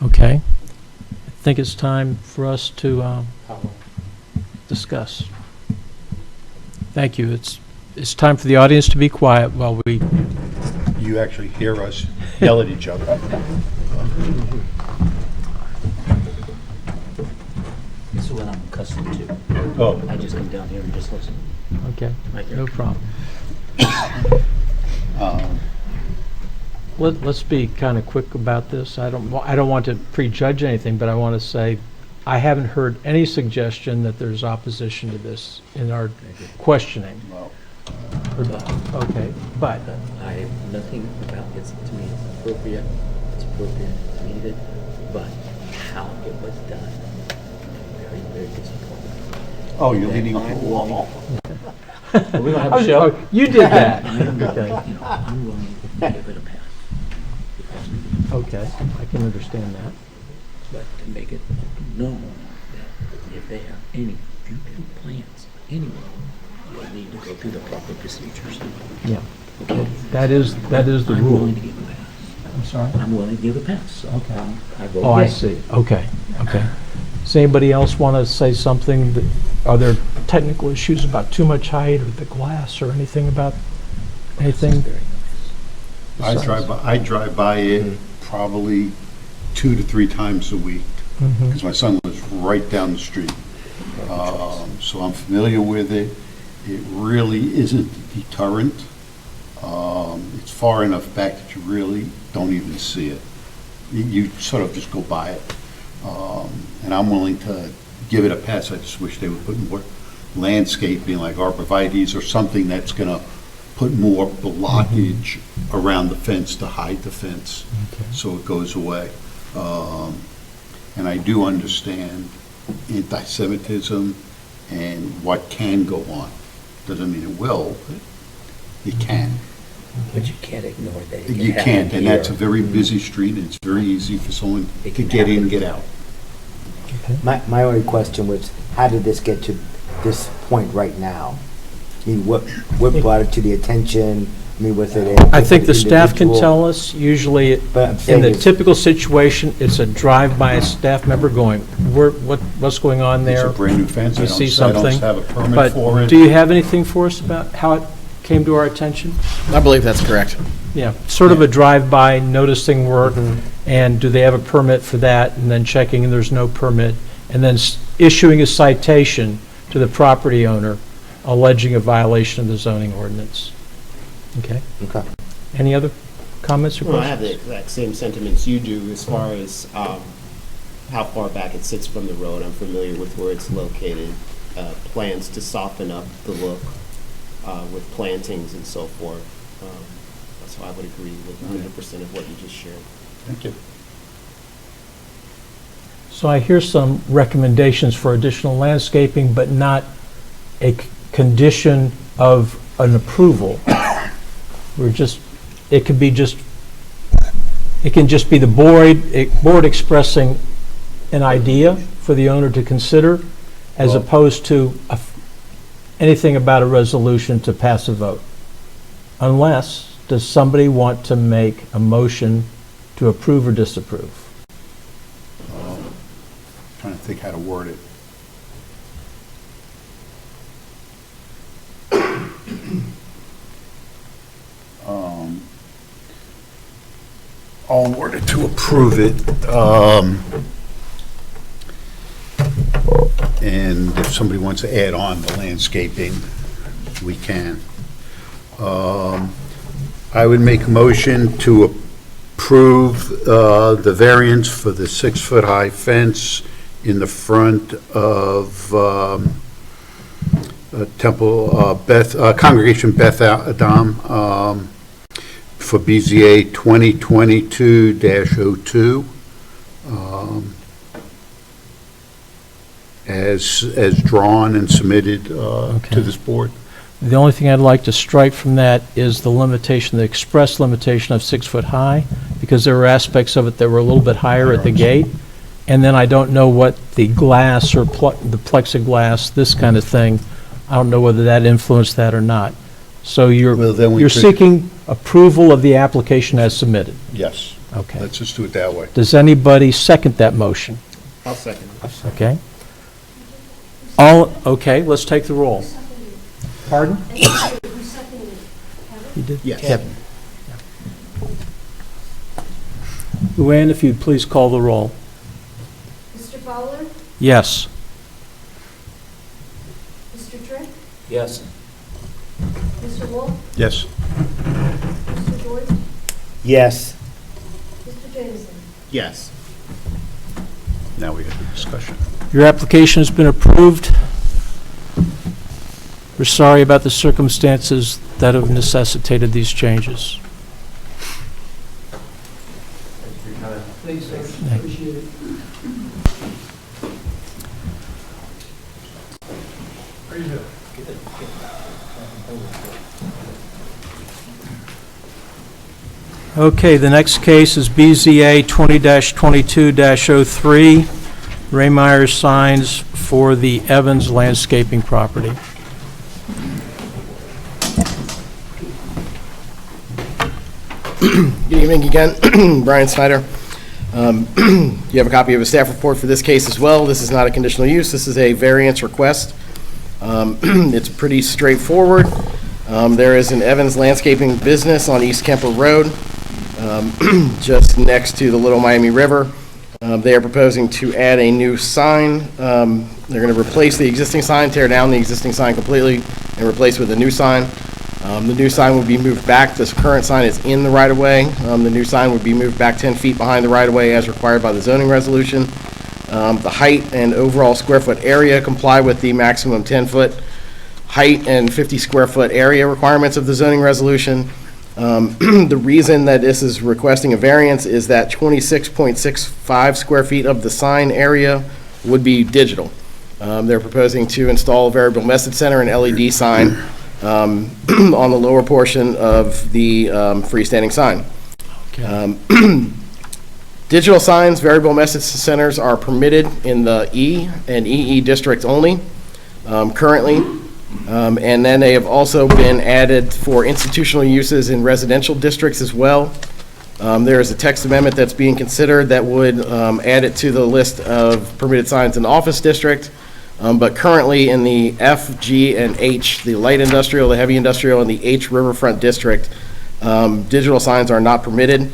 Speaker 2: Okay. I think it's time for us to discuss. Thank you. It's time for the audience to be quiet while we...
Speaker 3: You actually hear us yell at each other.
Speaker 7: This is what I'm accustomed to.
Speaker 3: Oh,
Speaker 7: I just come down here and just listen.
Speaker 2: Okay,
Speaker 7: Right here.
Speaker 2: no problem.
Speaker 3: um,
Speaker 2: Let's be kind of quick about this. I don't want to prejudge anything, but I want to say I haven't heard any suggestion that there's opposition to this in our questioning.
Speaker 3: well,
Speaker 2: Okay, but
Speaker 7: I have nothing about it. To me, it's appropriate, it's needed, but how it was done, very, very disappointed.
Speaker 3: oh, you're leaning on the wall.
Speaker 7: We don't have a show.
Speaker 2: Oh, you did that. Okay.
Speaker 7: I'm willing to give it a pass.
Speaker 2: Okay, I can understand that.
Speaker 7: But to make it known that if they have any future plans, anyone, they need to go through the proper procedures.
Speaker 2: Yeah. That is the
Speaker 7: I'm
Speaker 2: rule.
Speaker 7: willing to give a pass.
Speaker 2: I'm sorry?
Speaker 7: I'm willing to give a pass. So
Speaker 2: Okay.
Speaker 7: I vote
Speaker 2: Oh, I
Speaker 7: yes.
Speaker 2: see. Okay, okay. Does anybody else want to say something? Are there technical issues about too much height or the glass or anything about anything?
Speaker 7: Very nice.
Speaker 3: I drive by it probably 2 to 3 times a week,
Speaker 2: Mhm.
Speaker 3: because my son lives right down the street. So I'm familiar with it. It really isn't a deterrent. It's far enough back that you really don't even see it. You sort of just go by it. And I'm willing to give it a pass. I just wish they would put more landscaping, like arborvitae's or something that's going to put more blockage around the fence to hide the fence,
Speaker 2: Okay.
Speaker 3: so it goes away. And I do understand anti-Semitism and what can go on. Doesn't mean it will, but it can.
Speaker 7: But you can't ignore that. It can
Speaker 3: You
Speaker 7: happen
Speaker 3: can't, and that's a
Speaker 7: here.
Speaker 3: very busy street, and it's very easy for someone
Speaker 7: It
Speaker 3: to
Speaker 7: can
Speaker 3: get in
Speaker 7: happen.
Speaker 3: and get out.
Speaker 1: My only question was, how did this get to this point right now? I mean, what brought it to the attention? I mean, was it a...
Speaker 2: I think the staff can
Speaker 1: individual-
Speaker 2: tell us, usually,
Speaker 1: But I'm
Speaker 2: in
Speaker 1: saying
Speaker 2: the
Speaker 1: it's-
Speaker 2: typical situation, it's a drive-by staff member going, what's going on
Speaker 3: It's
Speaker 2: there?
Speaker 3: a brand-new fence.
Speaker 2: You see
Speaker 3: I don't
Speaker 2: something,
Speaker 3: have a permit for
Speaker 2: But
Speaker 3: it.
Speaker 2: do you have anything for us about how it came to our attention?
Speaker 5: I believe that's correct.
Speaker 2: Yeah, sort of a drive-by, noticing work, and do they have a permit for that, and then checking and there's no permit, and then issuing a citation to the property owner alleging a violation of the zoning ordinance. Okay?
Speaker 1: Okay.
Speaker 2: Any other comments or
Speaker 6: Well, I have
Speaker 2: questions?
Speaker 6: the exact same sentiments you do as far as how far back it sits from the road. I'm familiar with where it's located. Plans to soften up the look with plantings and so forth. So I would agree with 100% of what you just shared.
Speaker 3: Thank you.
Speaker 2: So I hear some recommendations for additional landscaping, but not a condition of an approval. It can just be the board expressing an idea for the owner to consider, as
Speaker 3: Well-
Speaker 2: opposed to anything about a resolution to pass a vote. Unless, does somebody want to make a motion to approve or disapprove?
Speaker 3: Trying to think how to word it. in order to approve it, and if somebody wants to add on the landscaping, we can. I would make a motion to approve the variance for the 6-foot-high fence in the front of Congregation Beth Adam for BZA 2022-02, as drawn and submitted to this board.
Speaker 2: The only thing I'd like to strike from that is the limitation, the express limitation of 6 foot high, because there were aspects of it that were a little bit higher at the gate. And then I don't know what the glass or the plexiglass, this kind of thing, I don't know whether that influenced that or not. So
Speaker 3: Well, then we
Speaker 2: you're
Speaker 3: could-
Speaker 2: seeking approval of the application as submitted.
Speaker 3: Yes.
Speaker 2: Okay.
Speaker 3: Let's just do it that way.
Speaker 2: Does anybody second that motion?
Speaker 6: I'll second.
Speaker 2: Okay. Okay, let's take the roll. Pardon?
Speaker 4: Who seconded it? Kevin?
Speaker 2: You did?
Speaker 6: Yes.
Speaker 2: Kevin. Luann, if you'd please call the roll.
Speaker 4: Mr. Fowler?
Speaker 2: Yes.
Speaker 4: Mr. Trick?
Speaker 7: Yes.
Speaker 4: Mr. Wolf?
Speaker 3: Yes.
Speaker 4: Mr. Deutsch?
Speaker 1: Yes.
Speaker 4: Mr. Jameson?
Speaker 6: Yes.
Speaker 3: Now we have the discussion.
Speaker 2: Your application has been approved. We're sorry about the circumstances that have necessitated these changes.
Speaker 9: Thanks, sir. Appreciate it.
Speaker 2: Okay, the next case is BZA 20-22-03, Ray Myers signs for the Evans landscaping property.
Speaker 5: Good evening again, Brian Snyder. You have a copy of a staff report for this case as well. This is not a conditional use, this is a variance request. It's pretty straightforward. There is an Evans landscaping business on East Kemper Road, just next to the Little Miami River. They are proposing to add a new sign. They're going to replace the existing sign, tear down the existing sign completely, and replace with a new sign. The new sign would be moved back. This current sign is in the right-of-way. The new sign would be moved back 10 feet behind the right-of-way as required by the zoning resolution. The height and overall square foot area comply with the maximum 10-foot height and 50 square foot area requirements of the zoning resolution. The reason that this is requesting a variance is that 26.65 square feet of the sign area would be digital. They're proposing to install a variable message center and LED sign on the lower portion of the freestanding sign. Digital signs, variable message centers are permitted in the E and EE districts only currently. And then they have also been added for institutional uses in residential districts as well. There is a text amendment that's being considered that would add it to the list of permitted signs in the office district. But currently in the F, G, and H, the light industrial, the heavy industrial, and the H riverfront district, digital signs are not permitted.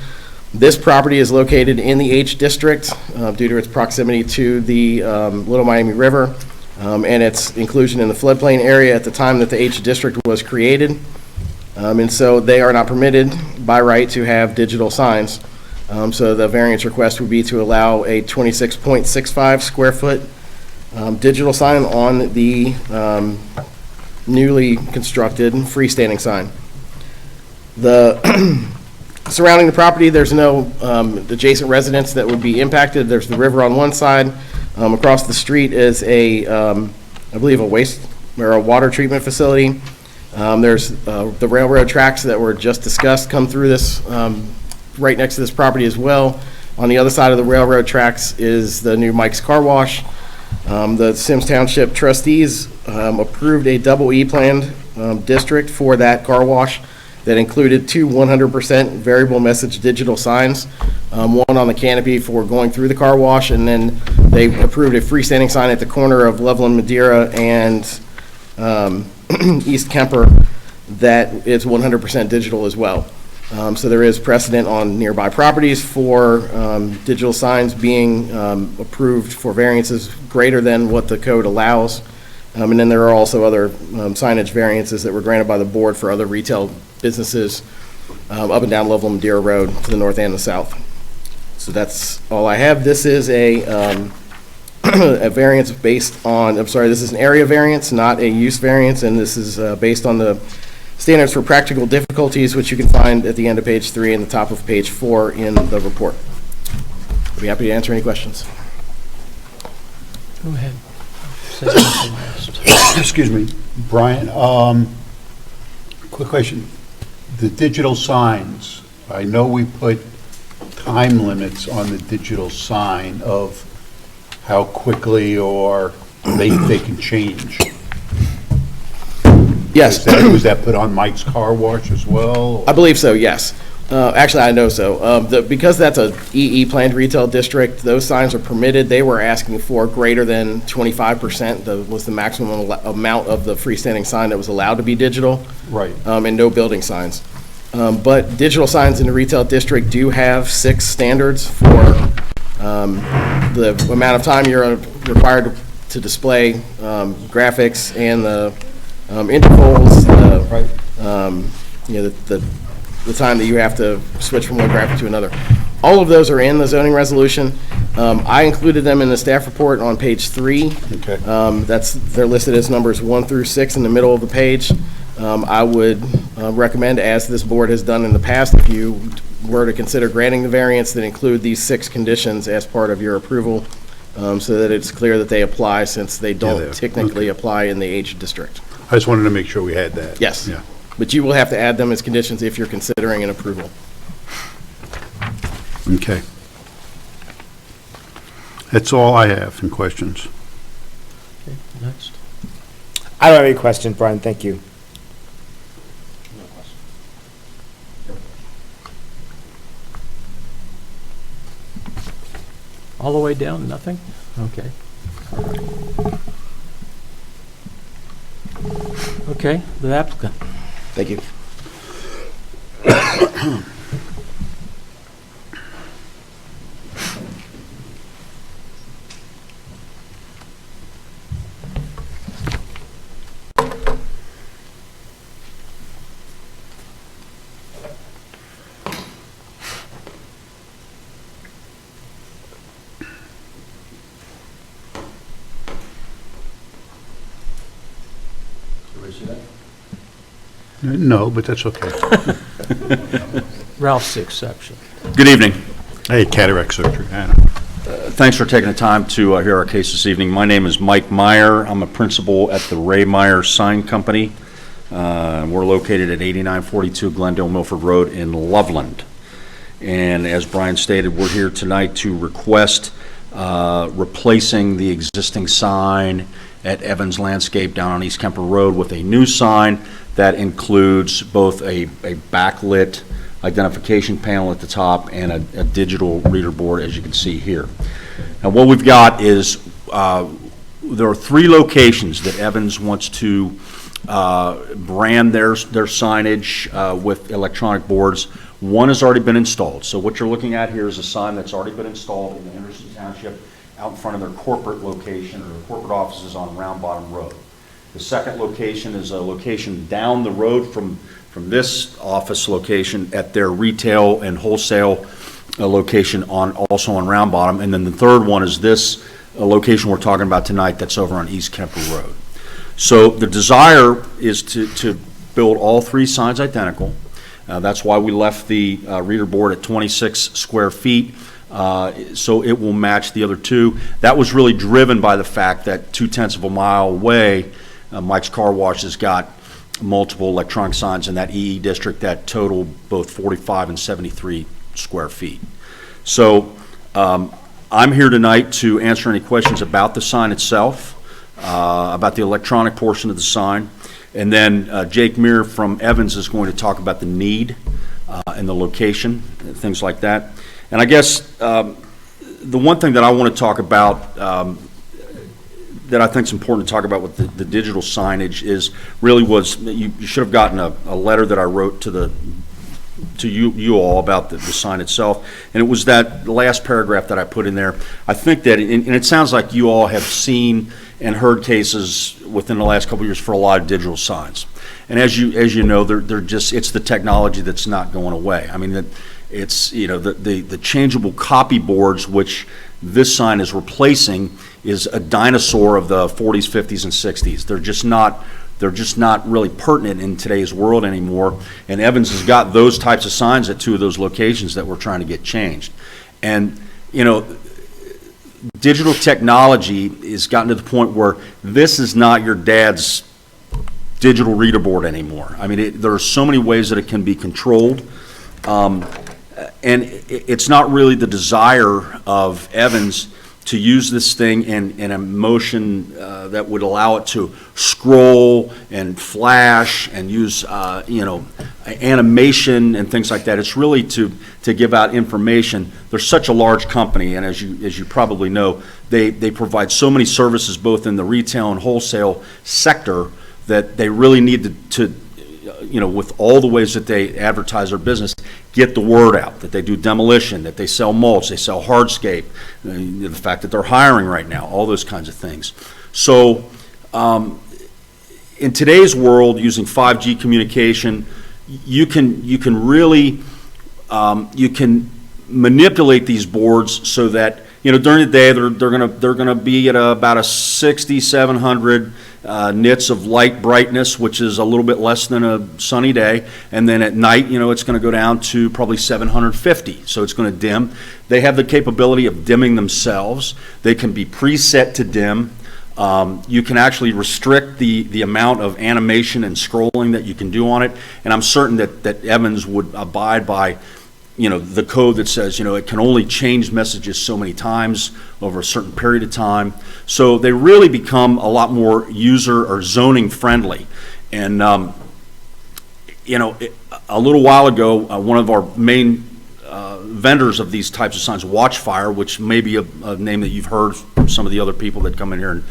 Speaker 5: This property is located in the H district due to its proximity to the Little Miami River and its inclusion in the floodplain area at the time that the H district was created. And so they are not permitted by right to have digital signs. So the variance request would be to allow a 26.65 square foot digital sign on the newly constructed freestanding sign. The surrounding the property, there's no adjacent residents that would be impacted. There's the river on one side. Across the street is a, I believe, a waste or a water treatment facility. There's the railroad tracks that were just discussed come through this, right next to this property as well. On the other side of the railroad tracks is the new Mike's Car Wash. The Symmes Township trustees approved a double E planned district for that car wash that included two 100% variable message digital signs, one on the canopy for going through the car wash, and then they approved a freestanding sign at the corner of Loveland Madeira and East Kemper that is 100% digital as well. So there is precedent on nearby properties for digital signs being approved for variances greater than what the code allows. And then there are also other signage variances that were granted by the board for other retail businesses up and down Loveland Madeira Road to the north and the south. So that's all I have. This is a variance based on, this is an area variance, not a use variance, and this is based on the standards for practical difficulties, which you can find at the end of page 3 and the top of page 4 in the report. I'd be happy to answer any questions.
Speaker 2: Go ahead. Say something last.
Speaker 3: Excuse me, Brian, quick question. The digital signs, I know we put time limits on the digital sign of how quickly or they can change.
Speaker 5: Yes.
Speaker 3: Was that put on Mike's Car Wash as well?
Speaker 5: I believe so, yes. Actually, I know so. Because that's a EE planned retail district, those signs are permitted. They were asking for greater than 25% was the maximum amount of the freestanding sign that was allowed to be digital.
Speaker 3: Right.
Speaker 5: And no building signs. But digital signs in the retail district do have 6 standards for the amount of time you're required to display graphics and the intervals, the time that you have to switch from one graphic to another. All of those are in the zoning resolution. I included them in the staff report on page 3.
Speaker 3: Okay.
Speaker 5: They're listed as numbers 1 through 6 in the middle of the page. I would recommend, as this board has done in the past, if you were to consider granting the variance, that include these 6 conditions as part of your approval, so that it's clear that they apply, since they don't technically apply in the H district.
Speaker 3: I just wanted to make sure we had that.
Speaker 5: Yes.
Speaker 3: Yeah.
Speaker 5: But you will have to add them as conditions if you're considering an approval.
Speaker 3: Okay. That's all I have in questions.
Speaker 2: Okay, next.
Speaker 1: I don't have any questions, Brian, thank you.
Speaker 2: All the way down, nothing? Okay. Okay, the applicant.
Speaker 5: Thank you.
Speaker 3: No, but that's okay.
Speaker 2: Ralph's the exception.
Speaker 11: Good evening.
Speaker 3: Hey, cataract surgery, Anna.
Speaker 11: Thanks for taking the time to hear our case this evening. My name is Mike Meyer. I'm a principal at the Ray Meyer Sign Company. We're located at 8942 Glendale Milford Road in Loveland. And as Brian stated, we're here tonight to request replacing the existing sign at Evans Landscape down on East Kemper Road with a new sign that includes both a backlit identification panel at the top and a digital reader board, as you can see here. Now, what we've got is there are 3 locations that Evans wants to brand their signage with electronic boards. One has already been installed. So what you're looking at here is a sign that's already been installed in the Henderson Township out in front of their corporate location or their corporate offices on Round Bottom Road. The second location is a location down the road from this office location at their retail and wholesale location also on Round Bottom. And then the third one is this location we're talking about tonight that's over on East Kemper Road. So the desire is to build all 3 signs identical. That's why we left the reader board at 26 square feet. So it will match the other 2. That was really driven by the fact that 0.2 of a mile away, Mike's Car Wash has got multiple electronic signs in that EE district that total both 45 and 73 square feet. So I'm here tonight to answer any questions about the sign itself, about the electronic portion of the sign, and then Jake Muir from Evans is going to talk about the need and the location, and things like that. And I guess the one thing that I want to talk about that I think is important to talk about with the digital signage is really you should have gotten a letter that I wrote to the to you all about the sign itself, and it was that last paragraph that I put in there. I think that, and it sounds like you all have seen and heard cases within the last couple of years for a lot of digital signs. And as you know, they're just, it's the technology that's not going away. I mean, it's, you know, the changeable copy boards, which this sign is replacing, is a dinosaur of the 40s, 50s, and 60s. They're just not really pertinent in today's world anymore. And Evans has got those types of signs at 2 of those locations that we're trying to get changed. And, you know, digital technology has gotten to the point where this is not your dad's digital reader board anymore. I mean, there are so many ways that it can be controlled. And it's not really the desire of Evans to use this thing in a motion that would allow it to scroll and flash and use, you know, animation and things like that. It's really to give out information. They're such a large company, and as you probably know, they provide so many services both in the retail and wholesale sector that they really need to you know, with all the ways that they advertise their business, get the word out, that they do demolition, that they sell mulch, they sell hardscape, the fact that they're hiring right now, all those kinds of things. So in today's world, using 5G communication, you can really you can manipulate these boards so that, you know, during the day they're gonna be at about a 6,700 nits of light brightness, which is a little bit less than a sunny day, and then at night, you know, it's going to go down to probably 750, so it's going to dim. They have the capability of dimming themselves. They can be preset to dim. You can actually restrict the amount of animation and scrolling that you can do on it, and I'm certain that Evans would abide by, you know, the code that says, you know, it can only change messages so many times over a certain period of time. So they really become a lot more user or zoning friendly. And, you know, a little while ago, one of our main vendors of these types of signs, Watchfire, which may be a name that you've heard from some of the other people that come in here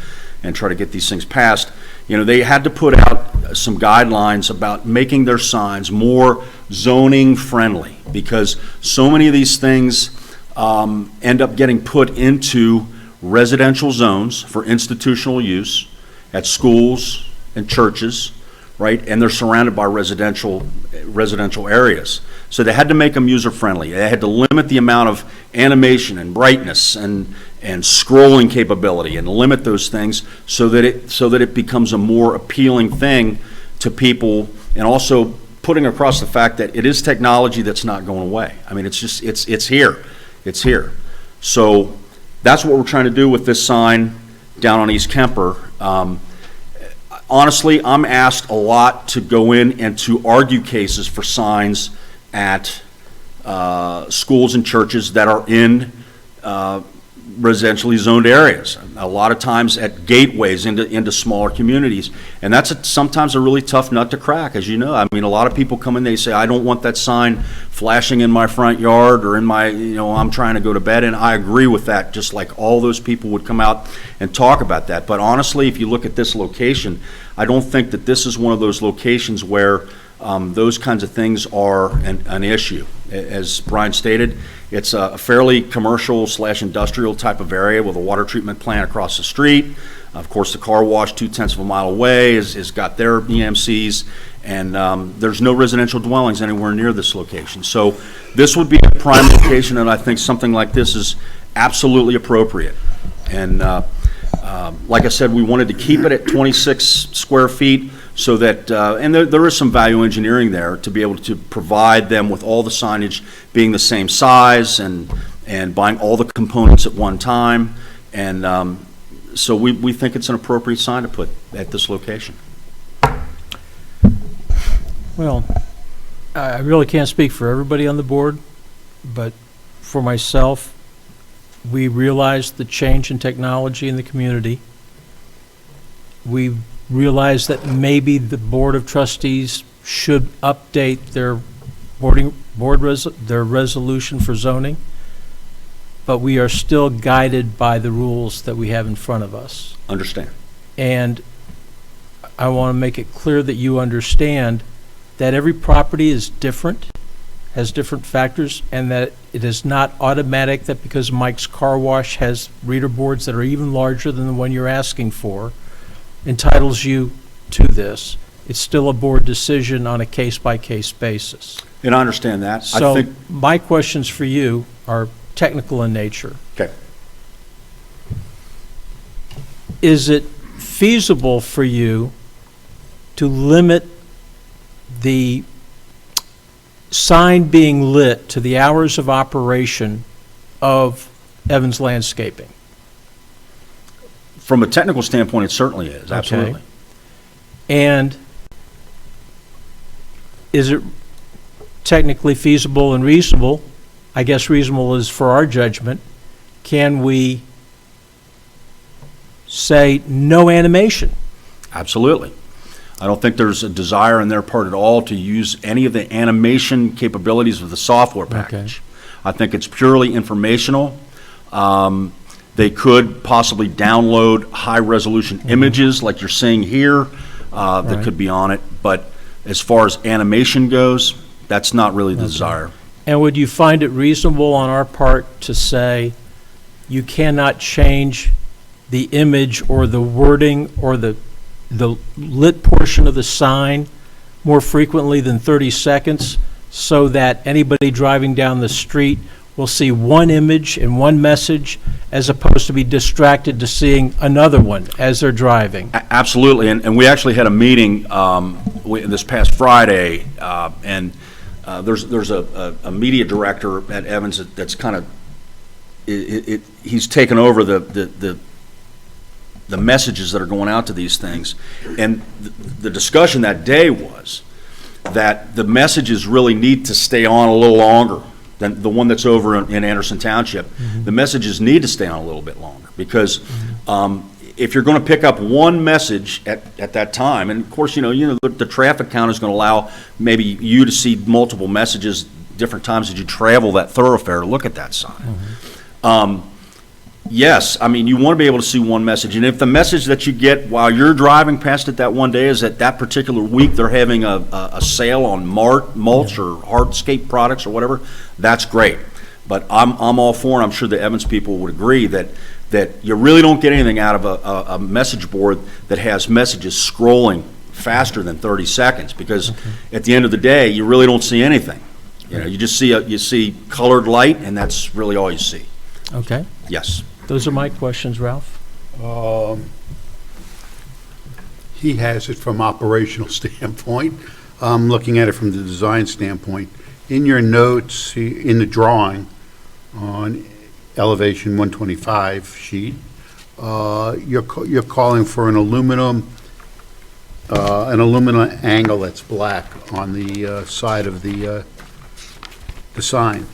Speaker 11: and try to get these things passed, you know, they had to put out some guidelines about making their signs more zoning friendly, because so many of these things end up getting put into residential zones for institutional use at schools and churches, right? And they're surrounded by residential areas. So they had to make them user-friendly. They had to limit the amount of animation and brightness and scrolling capability, and limit those things so that it becomes a more appealing thing to people, and also putting across the fact that it is technology that's not going away. I mean, it's just, it's here. It's here. So that's what we're trying to do with this sign down on East Kemper. Honestly, I'm asked a lot to go in and to argue cases for signs at schools and churches that are in residentially zoned areas, a lot of times at gateways into smaller communities. And that's sometimes a really tough nut to crack, as you know. I mean, a lot of people come in, they say, I don't want that sign flashing in my front yard or in my, you know, I'm trying to go to bed. And I agree with that, just like all those people would come out and talk about that. But honestly, if you look at this location, I don't think that this is one of those locations where those kinds of things are an issue. As Brian stated, it's a fairly commercial/industrial type of area with a water treatment plant across the street. Of course, the car wash 0.2 of a mile away has got their EMCs, and there's no residential dwellings anywhere near this location. So this would be a prime location, and I think something like this is absolutely appropriate. And like I said, we wanted to keep it at 26 square feet, so that, and there is some value engineering there to be able to provide them with all the signage being the same size and buying all the components at one time. And so we think it's an appropriate sign to put at this location.
Speaker 2: Well, I really can't speak for everybody on the board, but for myself, we realized the change in technology in the community. We realized that maybe the Board of Trustees should update their their resolution for zoning, but we are still guided by the rules that we have in front of us.
Speaker 11: Understand.
Speaker 2: And I want to make it clear that you understand that every property is different, has different factors, and that it is not automatic that because Mike's Car Wash has reader boards that are even larger than the one you're asking for, entitles you to this. It's still a board decision on a case-by-case basis.
Speaker 11: And I understand that. I
Speaker 2: So
Speaker 11: think,
Speaker 2: my questions for you are technical in nature.
Speaker 11: okay.
Speaker 2: Is it feasible for you to limit the sign being lit to the hours of operation of Evans Landscaping?
Speaker 11: From a technical standpoint, it certainly is, absolutely.
Speaker 2: Okay. And is it technically feasible and reasonable? I guess reasonable is for our judgment. Can we say no animation?
Speaker 11: Absolutely. I don't think there's a desire on their part at all to use any of the animation capabilities of the software package. I think it's purely informational. They could possibly download high-resolution images like you're seeing here that
Speaker 2: Right.
Speaker 11: could be on it, but as far as animation goes, that's not really the desire.
Speaker 2: And would you find it reasonable on our part to say you cannot change the image or the wording or the lit portion of the sign more frequently than 30 seconds so that anybody driving down the street will see one image and one message as opposed to be distracted to seeing another one as they're driving?
Speaker 11: Absolutely, and we actually had a meeting this past Friday, and there's a media director at Evans that's kind of, he's taken over the messages that are going out to these things. And the discussion that day was that the messages really need to stay on a little longer than the one that's over in Anderson Township. The messages need to stay on a little bit longer because if you're going to pick up one message at that time, and of course, the traffic count is going to allow maybe you to see multiple messages different times as you travel that thoroughfare to look at that sign. Yes, I mean, you want to be able to see one message, and if the message that you get while you're driving past it that one day is that particular week they're having a sale on mulch or hardscape products or whatever, that's great. But I'm all for, and I'm sure the Evans people would agree, that you really don't get anything out of a message board that has messages scrolling faster than 30 seconds, because at the end of the day, you really don't see anything. You just see colored light, and that's really all you see.
Speaker 2: Okay.
Speaker 11: Yes.
Speaker 2: Those are my questions, Ralph.
Speaker 3: He has it from operational standpoint. I'm looking at it from the design standpoint. In your notes, in the drawing on elevation 125 sheet, you're calling for an aluminum angle that's black on the side of the sign.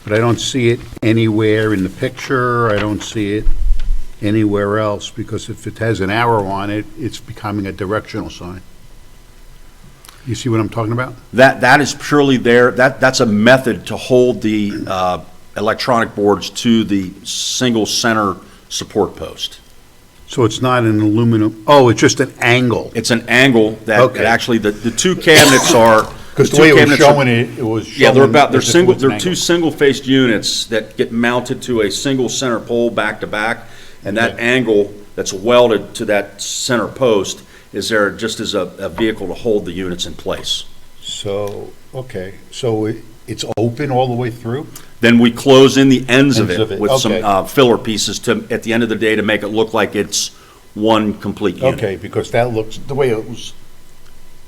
Speaker 3: But I don't see it anywhere in the picture. I don't see it anywhere else, because if it has an arrow on it, it's becoming a directional sign. You see what I'm talking about?
Speaker 11: That is purely there, that's a method to hold the electronic boards to the single center support post.
Speaker 3: So it's not an aluminum, oh, it's just an angle.
Speaker 11: It's an angle that
Speaker 3: Okay.
Speaker 11: actually, the two cabinets are.
Speaker 3: Because the way it was showing it, it was
Speaker 11: Yeah,
Speaker 3: showing.
Speaker 11: they're
Speaker 3: as if it was an
Speaker 11: two
Speaker 3: angle.
Speaker 11: single-faced units that get mounted to a single center pole back to back, and that
Speaker 3: Okay.
Speaker 11: angle that's welded to that center post is there just as a vehicle to hold the units in place.
Speaker 3: So, okay, so it's open all the way through?
Speaker 11: Then we close in the ends of
Speaker 3: Ends of
Speaker 11: it
Speaker 3: it,
Speaker 11: with some
Speaker 3: okay.
Speaker 11: filler pieces to, at the end of the day, to make it look like it's one complete unit.
Speaker 3: Okay, because that looks, the way it was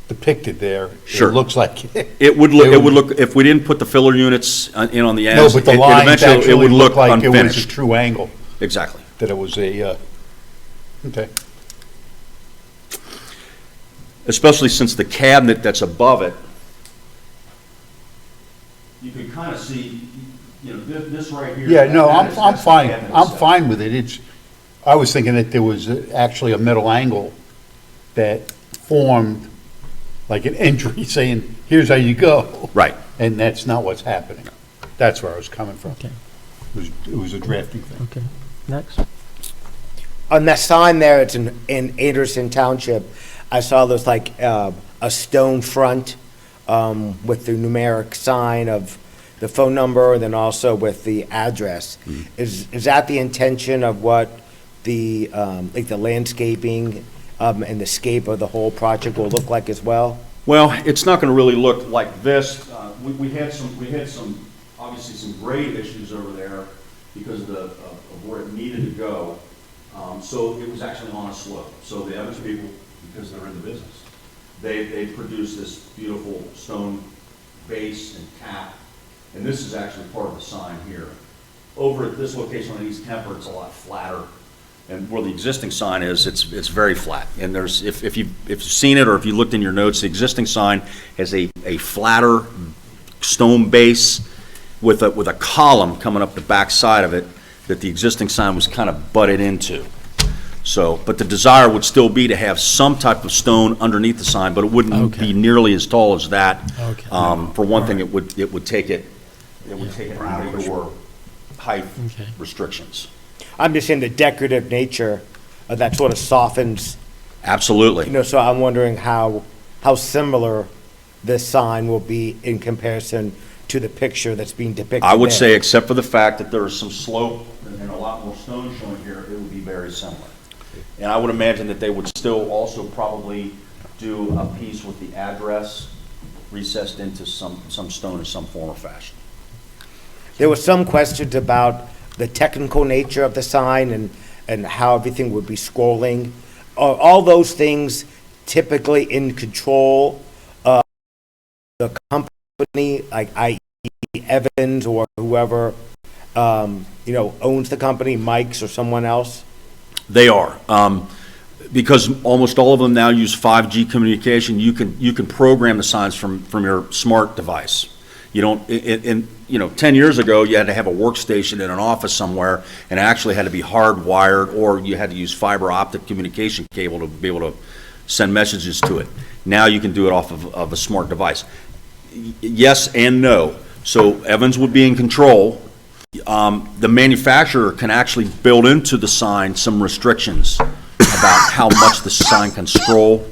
Speaker 3: depicted there,
Speaker 11: Sure.
Speaker 3: it looks like.
Speaker 11: It would look, if we didn't put the filler units in on the
Speaker 3: No,
Speaker 11: ends,
Speaker 3: but the
Speaker 11: it
Speaker 3: lines
Speaker 11: eventually, it
Speaker 3: actually
Speaker 11: would look
Speaker 3: look like it was a
Speaker 11: unfinished.
Speaker 3: true angle,
Speaker 11: Exactly.
Speaker 3: that it was a, okay.
Speaker 11: Especially since the cabinet that's above it, you can kind of see, this right here.
Speaker 3: Yeah, no, I'm
Speaker 11: that's the
Speaker 3: fine,
Speaker 11: cabinet
Speaker 3: I'm
Speaker 11: itself.
Speaker 3: fine with it. I was thinking that there was actually a metal angle that formed like an entry saying, here's how you go.
Speaker 11: Right.
Speaker 3: And that's not what's happening. That's where I was coming from.
Speaker 2: Okay.
Speaker 3: It was a drafting thing.
Speaker 2: Okay. Next.
Speaker 1: On that sign there, it's in Anderson Township, I saw there's like a stone front with the numeric sign of the phone number, and then also with the address. Is that the intention of what the, like the landscaping and the scape of the whole project will look like as well?
Speaker 11: Well, it's not going to really look like this. We had some, obviously some grade issues over there because of where it needed to go. So it was actually on a slope. So the Evans people, because they're in the business, they produced this beautiful stone base and cap. And this is actually part of the sign here. Over at this location on East Kemper, it's a lot flatter. And where the existing sign is, it's very flat. And there's, if you've seen it or if you looked in your notes, the existing sign has a flatter stone base with a column coming up the back side of it that the existing sign was kind of butted into. So, but the desire would still be to have some type of stone underneath the sign, but it wouldn't be nearly as tall as that.
Speaker 2: Okay.
Speaker 11: For one thing, it would take it out of your height
Speaker 2: Okay.
Speaker 11: restrictions.
Speaker 1: I'm just saying the decorative nature of that sort of softens,
Speaker 11: Absolutely.
Speaker 1: so I'm wondering how similar this sign will be in comparison to the picture that's being depicted
Speaker 11: I would
Speaker 1: there.
Speaker 11: say, except for the fact that there is some slope and a lot more stone shown here, it would be very similar. And I would imagine that they would still also probably do a piece with the address recessed into some stone in some form or fashion.
Speaker 1: There were some questions about the technical nature of the sign and how everything would be scrolling. Are all those things typically in control of the company, like i.e. Evans or whoever, owns the company, Mike's or someone else?
Speaker 11: They are. Because almost all of them now use 5G communication, you can program the signs from your smart device. You don't, 10 years ago, you had to have a workstation in an office somewhere and it actually had to be hardwired, or you had to use fiber optic communication cable to be able to send messages to it. Now you can do it off of a smart device. Yes and no. So Evans would be in control. The manufacturer can actually build into the sign some restrictions about how much the sign can scroll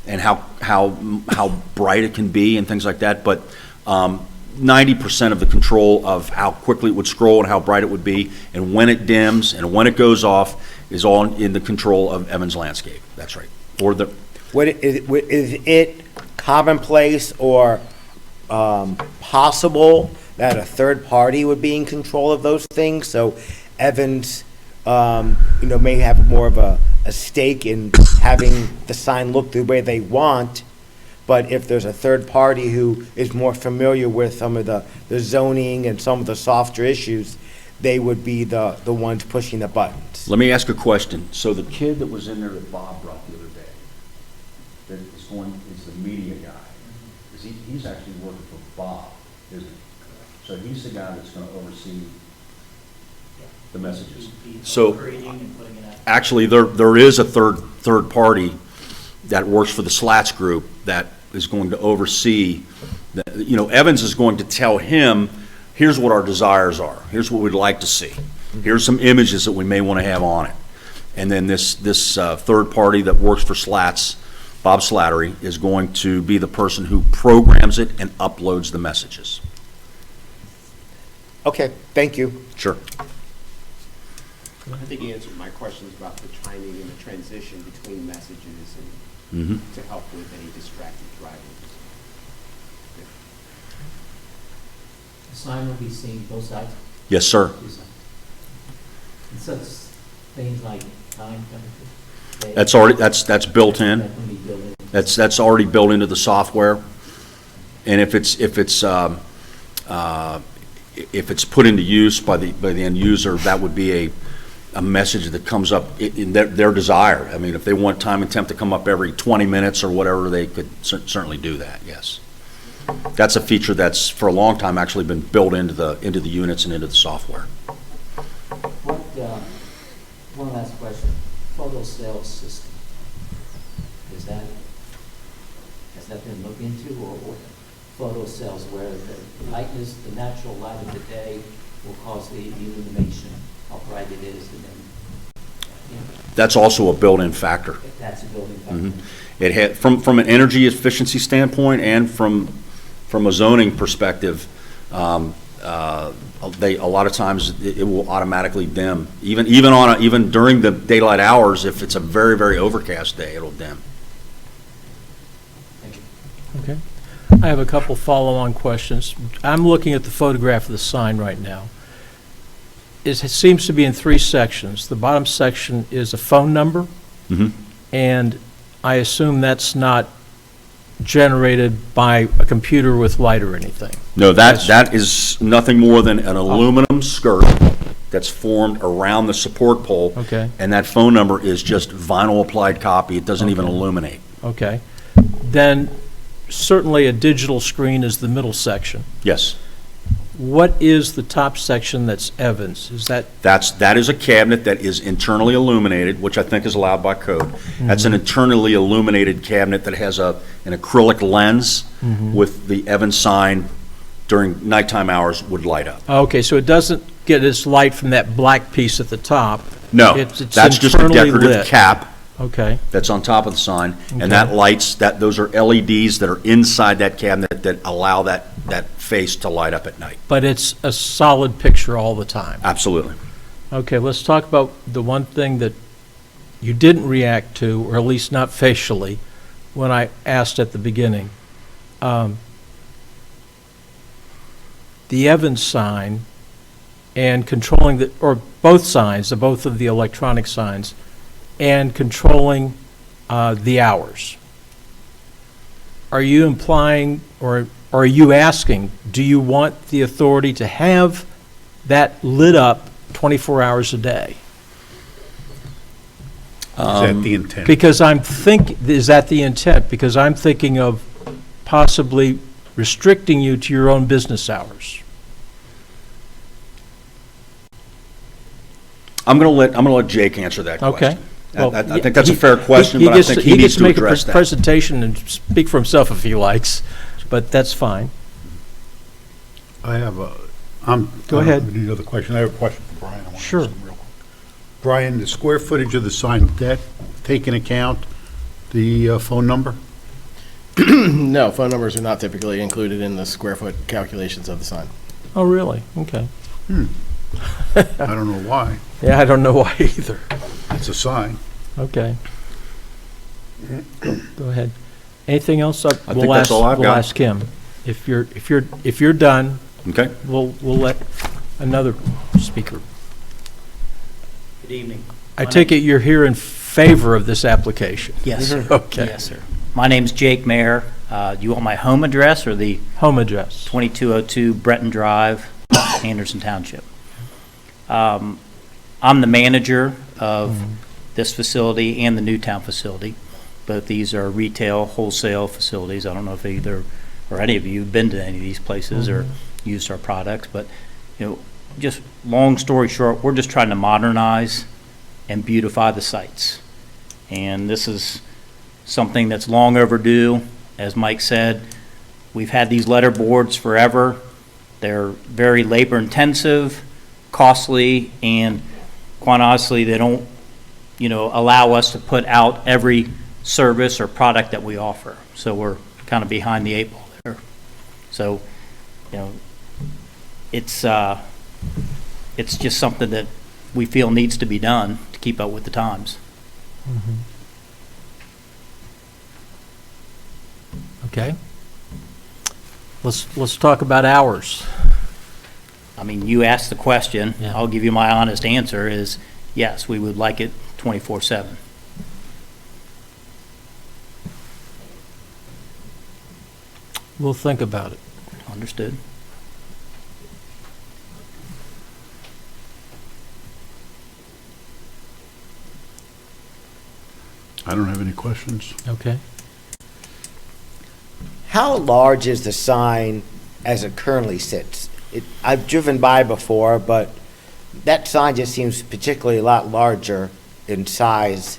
Speaker 11: and how bright it can be and things like that. But 90% of the control of how quickly it would scroll and how bright it would be and when it dims and when it goes off is all in the control of Evans Landscape. That's right. Or the
Speaker 1: Is it commonplace or possible that a third party would be in control of those things? So Evans, may have more of a stake in having the sign look the way they want, but if there's a third party who is more familiar with some of the zoning and some of the softer issues, they would be the ones pushing the buttons.
Speaker 11: Let me ask a question. So the kid that was in there that Bob brought the other day, that is the media guy, he's actually working for Bob, isn't he? So he's the guy that's going to oversee the messages. So actually, there is a third party that works for the Slats Group that is going to oversee. Evans is going to tell him, here's what our desires are. Here's what we'd like to see. Here's some images that we may want to have on it. And then this third party that works for Slats, Bob Slattery, is going to be the person who programs it and uploads the messages.
Speaker 1: Okay, thank you.
Speaker 11: Sure.
Speaker 6: I think you answered my questions about the timing and the transition between messages and to help with any distracted driving.
Speaker 7: The sign will be seen both sides.
Speaker 11: Yes, sir.
Speaker 7: And such things like time, temperature.
Speaker 11: That's built in.
Speaker 7: That can be built in.
Speaker 11: That's already built into the software. And if it's put into use by the end user, that would be a message that comes up in their desire. I mean, if they want time and temp to come up every 20 minutes or whatever, they could certainly do that, yes. That's a feature that's for a long time actually been built into the units and into the software.
Speaker 7: One last question. Photo cell system. Has that been looked into, or photo cells where the lightness, the natural light of the day will cause the illumination, how bright it is, and then,
Speaker 11: That's also a built-in factor.
Speaker 7: that's a building factor.
Speaker 11: It had, from an energy efficiency standpoint and from from a zoning perspective, a lot of times it will automatically dim. Even during the daylight hours, if it's a very, very overcast day, it'll dim.
Speaker 2: Okay. I have a couple follow-on questions. I'm looking at the photograph of the sign right now. It seems to be in 3 sections. The bottom section is a phone number,
Speaker 11: Mhm.
Speaker 2: and I assume that's not generated by a computer with light or anything.
Speaker 11: No, that is nothing more than an aluminum skirt that's formed around the support pole.
Speaker 2: Okay.
Speaker 11: And that phone number is just vinyl applied copy. It doesn't even illuminate.
Speaker 2: Okay. Then certainly a digital screen is the middle section.
Speaker 11: Yes.
Speaker 2: What is the top section that's Evans? Is that,
Speaker 11: That is a cabinet that is internally illuminated, which I think is allowed by code. That's an internally illuminated cabinet that has an acrylic lens with the Evans sign during nighttime hours would light up.
Speaker 2: okay, so it doesn't get its light from that black piece at the top?
Speaker 11: No,
Speaker 2: It's
Speaker 11: that's just a
Speaker 2: internally
Speaker 11: decorative
Speaker 2: lit.
Speaker 11: cap
Speaker 2: Okay,
Speaker 11: that's on top of the sign,
Speaker 2: Okay.
Speaker 11: and that lights, those are LEDs that are inside that cabinet that allow that face to light up at night.
Speaker 2: but it's a solid picture all the time?
Speaker 11: Absolutely.
Speaker 2: Okay, let's talk about the one thing that you didn't react to, or at least not facially, when I asked at the beginning. The Evans sign and controlling or both signs, both of the electronic signs, and controlling the hours. Are you implying, or are you asking, do you want the authority to have that lit up 24 hours a day?
Speaker 3: Is that the intent?
Speaker 2: Because is that the intent? Because I'm thinking of possibly restricting you to your own business hours.
Speaker 11: I'm gonna let Jake answer that
Speaker 2: Okay.
Speaker 11: question.
Speaker 2: Well,
Speaker 11: I think that's a fair question, but I
Speaker 2: gets
Speaker 11: think he needs to
Speaker 2: make
Speaker 11: address
Speaker 2: a
Speaker 11: that.
Speaker 2: presentation and speak for himself if he likes, but that's fine.
Speaker 3: I have
Speaker 2: Go ahead.
Speaker 3: Any other question? I have a question for Brian. I want to ask
Speaker 2: Sure.
Speaker 3: him real quick. Brian, the square footage of the sign, that take into account the phone number?
Speaker 5: No, phone numbers are not typically included in the square foot calculations of the sign.
Speaker 2: Oh, really? Okay.
Speaker 3: I don't know why.
Speaker 2: Yeah, I don't know why either.
Speaker 3: It's a sign.
Speaker 2: Okay. Go ahead. Anything else?
Speaker 11: think that's all I've
Speaker 2: We'll
Speaker 11: got.
Speaker 2: ask him. If you're done,
Speaker 11: Okay?
Speaker 2: we'll let another speaker.
Speaker 12: Good evening.
Speaker 2: I take it you're here in favor of this application?
Speaker 12: Yes, sir.
Speaker 2: Okay.
Speaker 12: Yes, sir. My name's Jake Mayer. Do you want my home address or the
Speaker 2: Home address.
Speaker 12: 2202 Breton Drive, Anderson Township? I'm the manager of this facility and the Newtown facility. Both these are retail, wholesale facilities. I don't know if either or any of you have been to any of these places or used our products, but just long story short, we're just trying to modernize and beautify the sites. And this is something that's long overdue. As Mike said, we've had these letter boards forever. They're very labor intensive, costly, and quite honestly, they don't, allow us to put out every service or product that we offer. So we're kind of behind the 8 ball there. So, it's just something that we feel needs to be done to keep up with the times.
Speaker 2: Okay. Let's talk about hours.
Speaker 12: I mean, you asked the question,
Speaker 2: Yeah.
Speaker 12: I'll give you my honest answer is, yes, we would like it 24/7.
Speaker 2: We'll think about it.
Speaker 12: Understood?
Speaker 3: I don't have any questions.
Speaker 2: Okay.
Speaker 1: How large is the sign as it currently sits? I've driven by before, but that sign just seems particularly a lot larger in size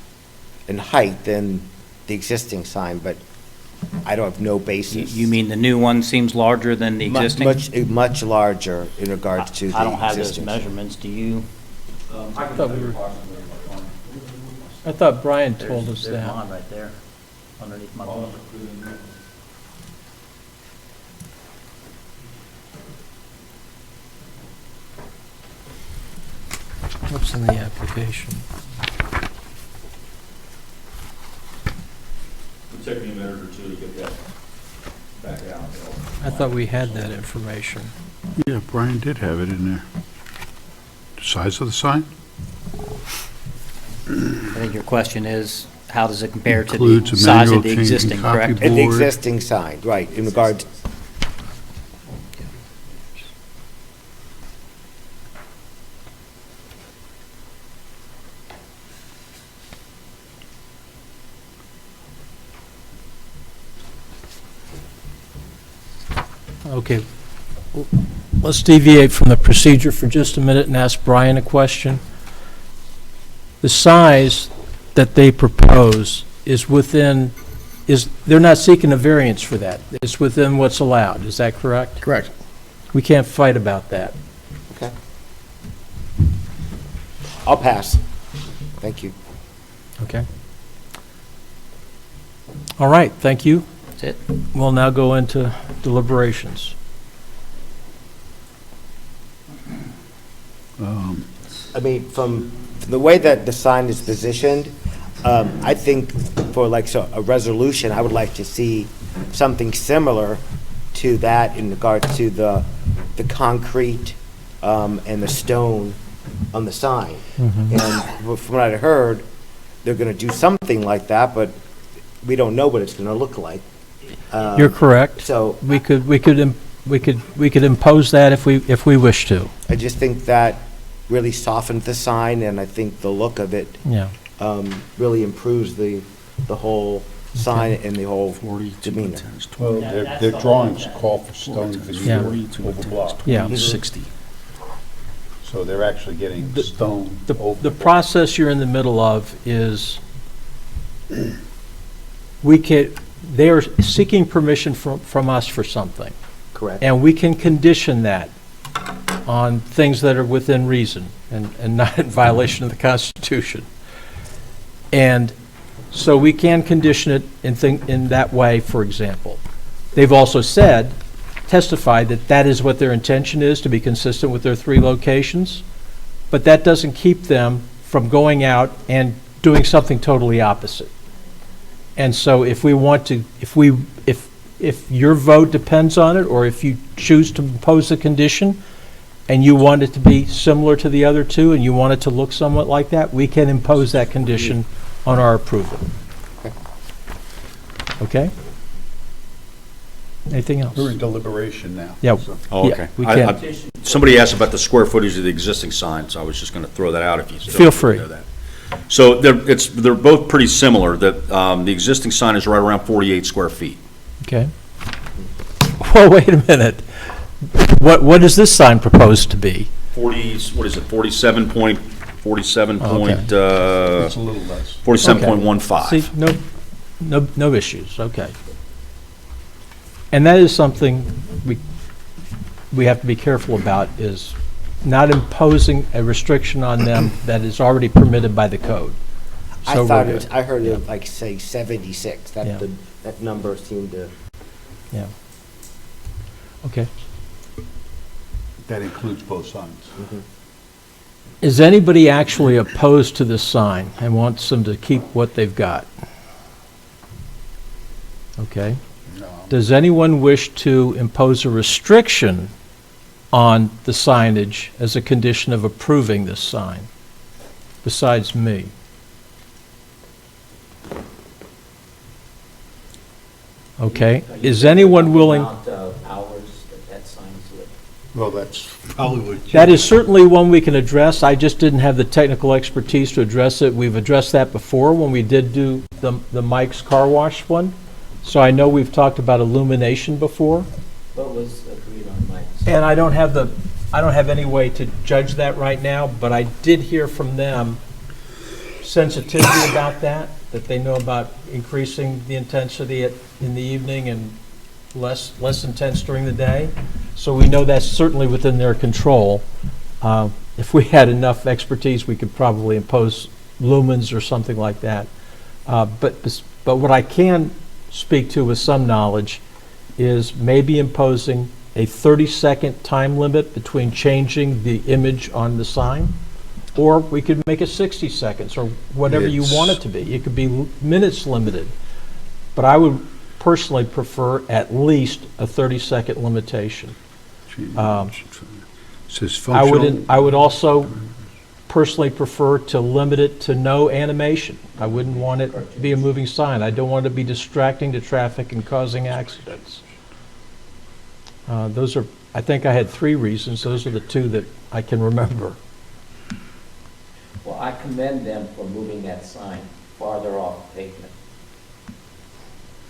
Speaker 1: and height than the existing sign, but I don't have no basis.
Speaker 12: You mean the new one seems larger than the existing?
Speaker 1: Much larger in regards to the existing.
Speaker 12: I don't have those
Speaker 1: sign.
Speaker 12: measurements, do you?
Speaker 2: I thought Brian told us
Speaker 12: There's
Speaker 2: that.
Speaker 12: mine right there, underneath my book.
Speaker 2: What's in the application?
Speaker 11: It'll take me a minute or two to get that back out.
Speaker 2: I thought we had that information.
Speaker 3: Yeah, Brian did have it in there. The size of the sign?
Speaker 12: I think your question is, how does it compare to
Speaker 3: Includes
Speaker 12: the
Speaker 3: a
Speaker 12: size
Speaker 3: manual
Speaker 12: of the
Speaker 3: changing
Speaker 12: existing,
Speaker 3: copy
Speaker 12: correct?
Speaker 1: And the
Speaker 3: Board.
Speaker 1: existing sign, right, in regards,
Speaker 2: Okay. Let's deviate from the procedure for just a minute and ask Brian a question. The size that they propose is within, they're not seeking a variance for that. It's within what's allowed. Is that correct?
Speaker 5: Correct.
Speaker 2: We can't fight about that.
Speaker 1: okay. I'll pass. Thank you.
Speaker 2: Okay? All right, thank you.
Speaker 12: That's it.
Speaker 2: We'll now go into deliberations.
Speaker 1: I mean, from the way that the sign is positioned, I think for like a resolution, I would like to see something similar to that in regards to the concrete and the stone on the sign. And from what I heard, they're going to do something like that, but we don't know what it's going to look like.
Speaker 2: You're correct.
Speaker 1: So
Speaker 2: We could impose that if we wish to.
Speaker 1: I just think that really softened the sign, and I think the look of it
Speaker 2: Yeah.
Speaker 1: really improves the whole sign and the whole demeanor.
Speaker 3: Well, their drawings call for stone
Speaker 2: Yeah.
Speaker 3: veneer over block.
Speaker 2: Yeah.
Speaker 3: 60. So they're actually getting stone over
Speaker 2: The
Speaker 3: block.
Speaker 2: process you're in the middle of is, they are seeking permission from us for something,
Speaker 1: Correct.
Speaker 2: and we can condition that on things that are within reason and not in violation of the Constitution. And so we can condition it in that way, for example. They've also testified that that is what their intention is, to be consistent with their 3 locations, but that doesn't keep them from going out and doing something totally opposite. And so if we want to, if your vote depends on it, or if you choose to impose a condition, and you want it to be similar to the other 2, and you want it to look somewhat like that, we can impose that condition on our approval. Okay? Anything else?
Speaker 3: We're in deliberation now.
Speaker 2: Yeah.
Speaker 3: so.
Speaker 11: Oh,
Speaker 2: Yeah,
Speaker 11: okay.
Speaker 2: we
Speaker 11: I-
Speaker 2: can.
Speaker 11: Somebody asked about the square footage of the existing sign, so I was just going to throw that out if you still
Speaker 2: Feel
Speaker 11: want to
Speaker 2: free.
Speaker 11: know that. So they're both pretty similar, that the existing sign is right around 48 square feet.
Speaker 2: Okay. Well, wait a minute. What is this sign proposed to be?
Speaker 11: 47 point, 47
Speaker 2: Okay.
Speaker 11: point,
Speaker 3: It's a little less.
Speaker 11: 47.15.
Speaker 2: See, no issues, okay. And that is something we have to be careful about, is not imposing a restriction on them that is already permitted by the code. So we're good.
Speaker 1: I heard it like say 76.
Speaker 2: Yeah.
Speaker 1: That number seemed to.
Speaker 2: Yeah. Okay.
Speaker 3: That includes both signs.
Speaker 2: Is anybody actually opposed to this sign and wants them to keep what they've got? Okay.
Speaker 3: No.
Speaker 2: Does anyone wish to impose a restriction on the signage as a condition of approving this sign, besides me? Okay. Is anyone willing?
Speaker 7: Amount of hours that sign is lit.
Speaker 3: Well, that's probably what.
Speaker 2: That is certainly one we can address. I just didn't have the technical expertise to address it. We've addressed that before when we did do the Mike's Car Wash one. So I know we've talked about illumination before.
Speaker 7: What was agreed on Mike's?
Speaker 2: And I don't have any way to judge that right now, but I did hear from them sensitivity about that they know about increasing the intensity in the evening and less intense during the day. So we know that's certainly within their control. If we had enough expertise, we could probably impose lumens or something like that. But what I can speak to with some knowledge is maybe imposing a 30-second time limit between changing the image on the sign. or we could make it 60 seconds, or whatever you want it to be. It could be minutes limited. But I would personally prefer at least a 30-second limitation.
Speaker 3: Says
Speaker 2: I would also personally prefer to limit it to no animation. I wouldn't want it to be a moving sign. I don't want it to be distracting to traffic and causing accidents. Those are, I think I had 3 reasons. Those are the 2 that I can remember.
Speaker 7: Well, I commend them for moving that sign farther off pavement.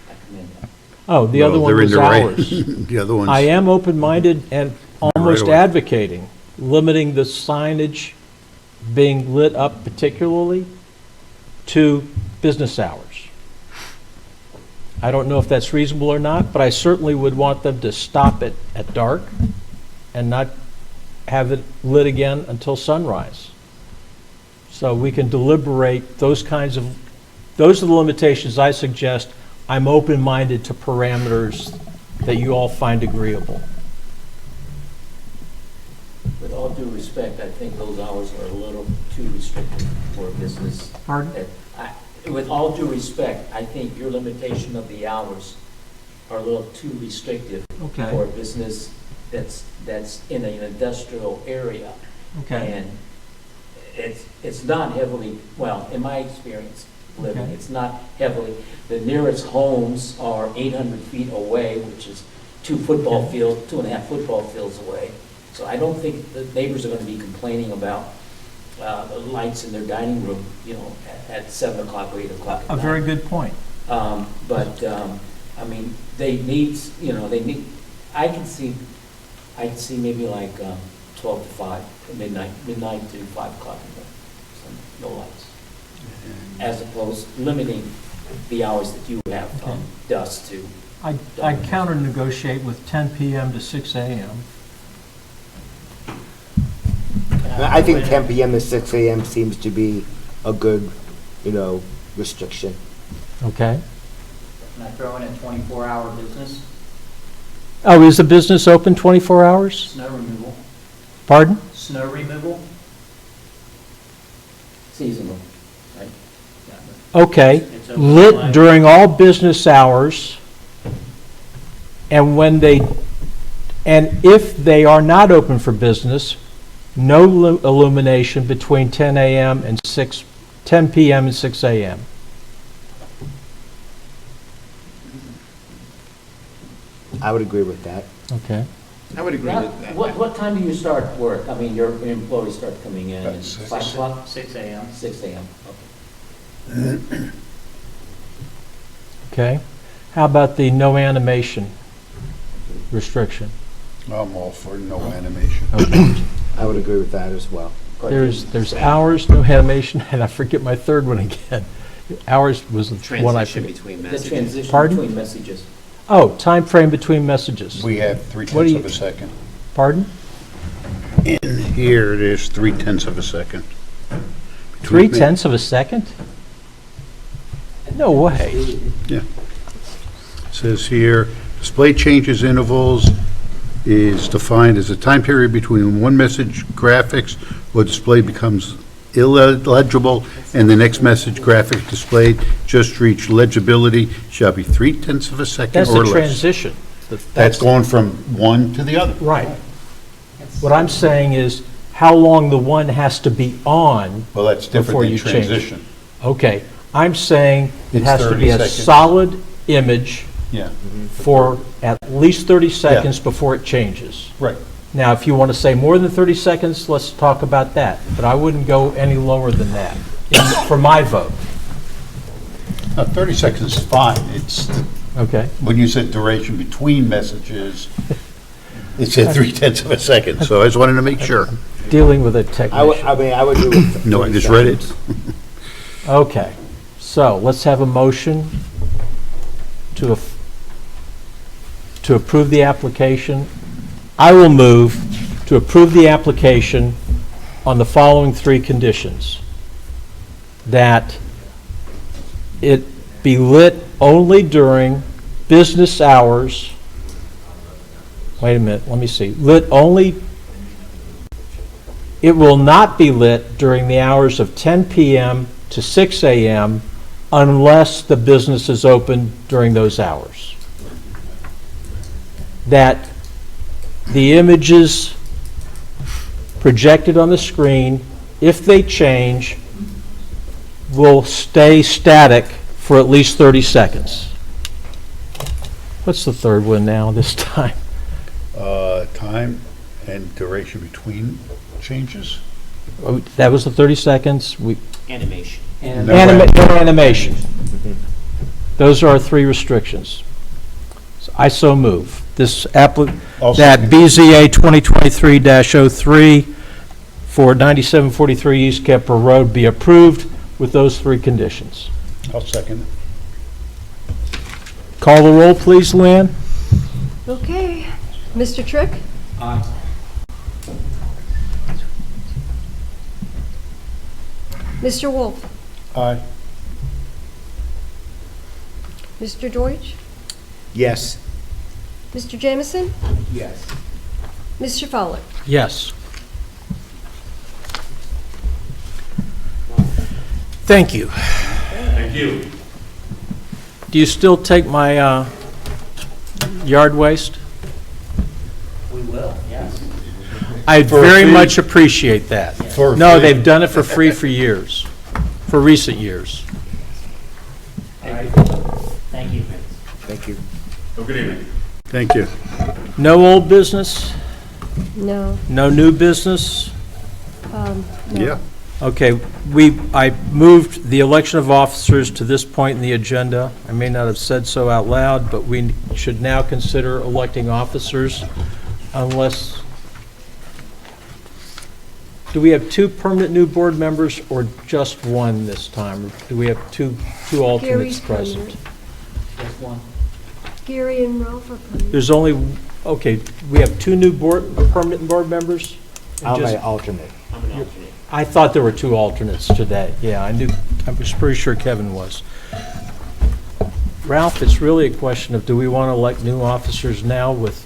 Speaker 7: I commend them.
Speaker 2: Oh, the other one was ours.
Speaker 3: The other one's.
Speaker 2: I am open-minded and almost
Speaker 3: away.
Speaker 2: advocating limiting the signage being lit up particularly to business hours. I don't know if that's reasonable or not, but I certainly would want them to stop it at dark and not have it lit again until sunrise. So we can deliberate those are the limitations I suggest. I'm open-minded to parameters that you all find agreeable.
Speaker 7: With all due respect, I think those hours are a little too restrictive for a business.
Speaker 2: Pardon?
Speaker 7: With all due respect, I think your limitation of the hours are a little too restrictive
Speaker 2: Okay.
Speaker 7: for a business that's in an industrial area.
Speaker 2: Okay.
Speaker 7: And it's not heavily, well, in my experience living,
Speaker 2: Okay.
Speaker 7: it's not heavily. The nearest homes are 800 feet away, which is 2.5 football fields away. So I don't think the neighbors are going to be complaining about the lights in their dining room, at 7 o'clock or 8 o'clock at
Speaker 2: A
Speaker 7: night.
Speaker 2: very good point.
Speaker 7: But I mean, they need, I can see maybe like 12 to 5, midnight to 5 o'clock in the morning, so no lights. As opposed limiting the hours that you have from dusk to.
Speaker 2: I counter negotiate with 10 p.m. to 6 a.m.
Speaker 1: I think 10 p.m. to 6 a.m. seems to be a good, restriction.
Speaker 2: Okay.
Speaker 12: Can I throw in a 24-hour business?
Speaker 2: Oh, is the business open 24 hours?
Speaker 12: Snow removal.
Speaker 2: Pardon?
Speaker 12: Snow removal?
Speaker 7: Seasonal, right?
Speaker 2: Okay.
Speaker 12: It's open all
Speaker 2: Lit
Speaker 12: night.
Speaker 2: during all business hours, and if they are not open for business, no illumination between 10 p.m. and 6 a.m.
Speaker 1: I would agree with that.
Speaker 2: Okay.
Speaker 10: I would agree
Speaker 7: Now,
Speaker 10: with that.
Speaker 7: what time do you start work? I mean, your employees start coming in at 5 o'clock?
Speaker 12: 6 a.m.
Speaker 7: 6 a.m., okay.
Speaker 2: Okay. How about the no animation restriction?
Speaker 3: I'm all for no animation.
Speaker 2: Okay.
Speaker 1: I would agree with that as well.
Speaker 2: There's hours, no animation, and I forget my third one again. Hours was the one I
Speaker 6: Transition
Speaker 2: forget.
Speaker 6: between
Speaker 7: The
Speaker 6: messages.
Speaker 7: transition
Speaker 2: Pardon?
Speaker 7: between messages.
Speaker 2: Oh, time frame between messages.
Speaker 3: We have
Speaker 2: What do
Speaker 3: 0.3
Speaker 2: you-
Speaker 3: of a second.
Speaker 2: Pardon?
Speaker 3: In here, it is 0.3 of a second. Between-
Speaker 2: 0.3 of a second? No way.
Speaker 3: Yeah. Says here, display changes intervals is defined as a time period between one message graphics or display becomes illegible and the next message graphic displayed just reached legibility shall be 0.3 of a second
Speaker 2: That's
Speaker 3: or
Speaker 2: a
Speaker 3: less.
Speaker 2: transition.
Speaker 3: That's going from one to the other.
Speaker 2: Right. What I'm saying is how long the one has to be on.
Speaker 3: Well, that's
Speaker 2: Before
Speaker 3: different
Speaker 2: you
Speaker 3: than
Speaker 2: change it.
Speaker 3: transition.
Speaker 2: Okay, I'm saying it
Speaker 3: It's
Speaker 2: has to
Speaker 3: 30
Speaker 2: be a
Speaker 3: seconds.
Speaker 2: solid image
Speaker 3: Yeah,
Speaker 2: for at least 30 seconds before it changes.
Speaker 3: right.
Speaker 2: Now, if you want to say more than 30 seconds, let's talk about that, but I wouldn't go any lower than that for my vote.
Speaker 3: Now, 30 seconds is fine. It's,
Speaker 2: Okay?
Speaker 3: when you said duration between messages, it said 0.3 of a second, so I just wanted to make sure.
Speaker 2: Dealing with a technician.
Speaker 1: I would agree with.
Speaker 3: No, I
Speaker 1: 30
Speaker 3: just read it.
Speaker 1: seconds.
Speaker 2: Okay, so let's have a motion to approve the application. I will move to approve the application on the following 3 conditions. That it be lit only during business hours. Wait a minute, let me see. Lit only It will not be lit during the hours of 10 PM to 6 AM unless the business is open during those hours. That the images projected on the screen, if they change, will stay static for at least 30 seconds. What's the third one now this time?
Speaker 3: Time and duration between changes?
Speaker 2: Oh, that was the 30 seconds.
Speaker 12: Animation.
Speaker 3: No
Speaker 2: Animation. Those are our three restrictions. So I so move.
Speaker 3: I'll
Speaker 2: That
Speaker 3: second.
Speaker 2: BZA 2023-03 for 9743 East Kemper Road be approved with those three conditions.
Speaker 3: I'll second.
Speaker 2: Call the roll, please, Luann.
Speaker 4: Okay. Mr. Trick?
Speaker 7: Aye.
Speaker 4: Mr. Wolf?
Speaker 3: Aye.
Speaker 4: Mr. Deutsch?
Speaker 1: Yes.
Speaker 4: Mr. Jameson?
Speaker 6: Yes.
Speaker 4: Mr. Fowler?
Speaker 2: Yes. Thank you.
Speaker 11: Thank you.
Speaker 2: Do you still take my yard waste?
Speaker 12: We will, yes.
Speaker 2: I
Speaker 3: For a
Speaker 2: very
Speaker 3: fee?
Speaker 2: much appreciate that.
Speaker 3: For a
Speaker 2: No,
Speaker 3: fee?
Speaker 2: they've done it for free for years, for recent years.
Speaker 12: All right. Thank you.
Speaker 1: Thank you.
Speaker 11: Good evening.
Speaker 3: Thank you.
Speaker 2: No old business,
Speaker 4: No.
Speaker 2: no new business?
Speaker 4: No.
Speaker 3: Yeah.
Speaker 2: Okay, I moved the election of officers to this point in the agenda. I may not have said so out loud, but we should now consider electing officers unless, do we have two permanent new board members or just one this time? Or do we have two alternates
Speaker 4: Gary's
Speaker 2: present?
Speaker 4: permanent.
Speaker 12: Just one.
Speaker 4: Gary and Ralph are permanent.
Speaker 2: There's only, okay, we have two new permanent board members? And
Speaker 1: I'm
Speaker 2: just-
Speaker 1: an alternate.
Speaker 12: I'm an alternate.
Speaker 2: I thought there were two alternates today. Yeah, I was pretty sure Kevin was. Ralph, it's really a question of, do we want to elect new officers now with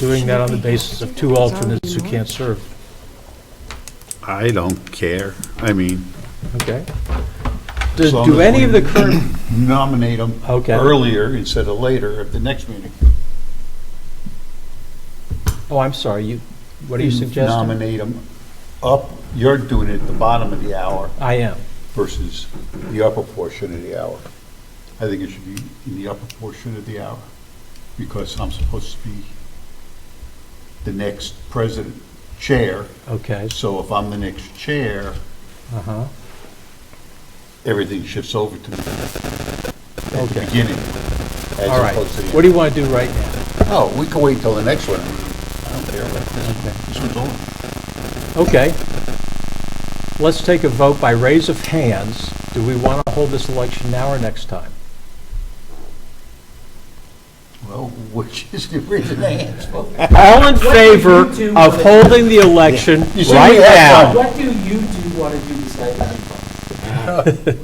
Speaker 2: doing that on the basis of two alternates who can't serve?
Speaker 3: I don't care. I mean,
Speaker 2: Okay.
Speaker 3: as long
Speaker 2: Do
Speaker 3: as
Speaker 2: any of
Speaker 3: we
Speaker 2: the current,
Speaker 3: nominate them
Speaker 2: Okay.
Speaker 3: earlier instead of later at the next meeting.
Speaker 2: oh, I'm sorry, what are you suggesting?
Speaker 3: Nominate them up, you're doing it at the bottom of the hour
Speaker 2: I am.
Speaker 3: versus the upper portion of the hour. I think it should be in the upper portion of the hour because I'm supposed to be the next president chair.
Speaker 2: Okay.
Speaker 3: So if I'm the next chair,
Speaker 2: Uh-huh.
Speaker 3: everything shifts over to me at the
Speaker 2: Okay.
Speaker 3: beginning. As
Speaker 2: All right.
Speaker 3: opposed to the
Speaker 2: What do you want to do right now?
Speaker 3: Oh, we can wait till the next one. I don't care. This one's on.
Speaker 2: Okay. Let's take a vote by raise of hands. Do we want to hold this election now or next time?
Speaker 3: Well, which is the reason hands.
Speaker 2: All in favor of holding the election
Speaker 3: You see,
Speaker 2: right
Speaker 3: we have
Speaker 2: now?
Speaker 7: What do you two want to do besides that?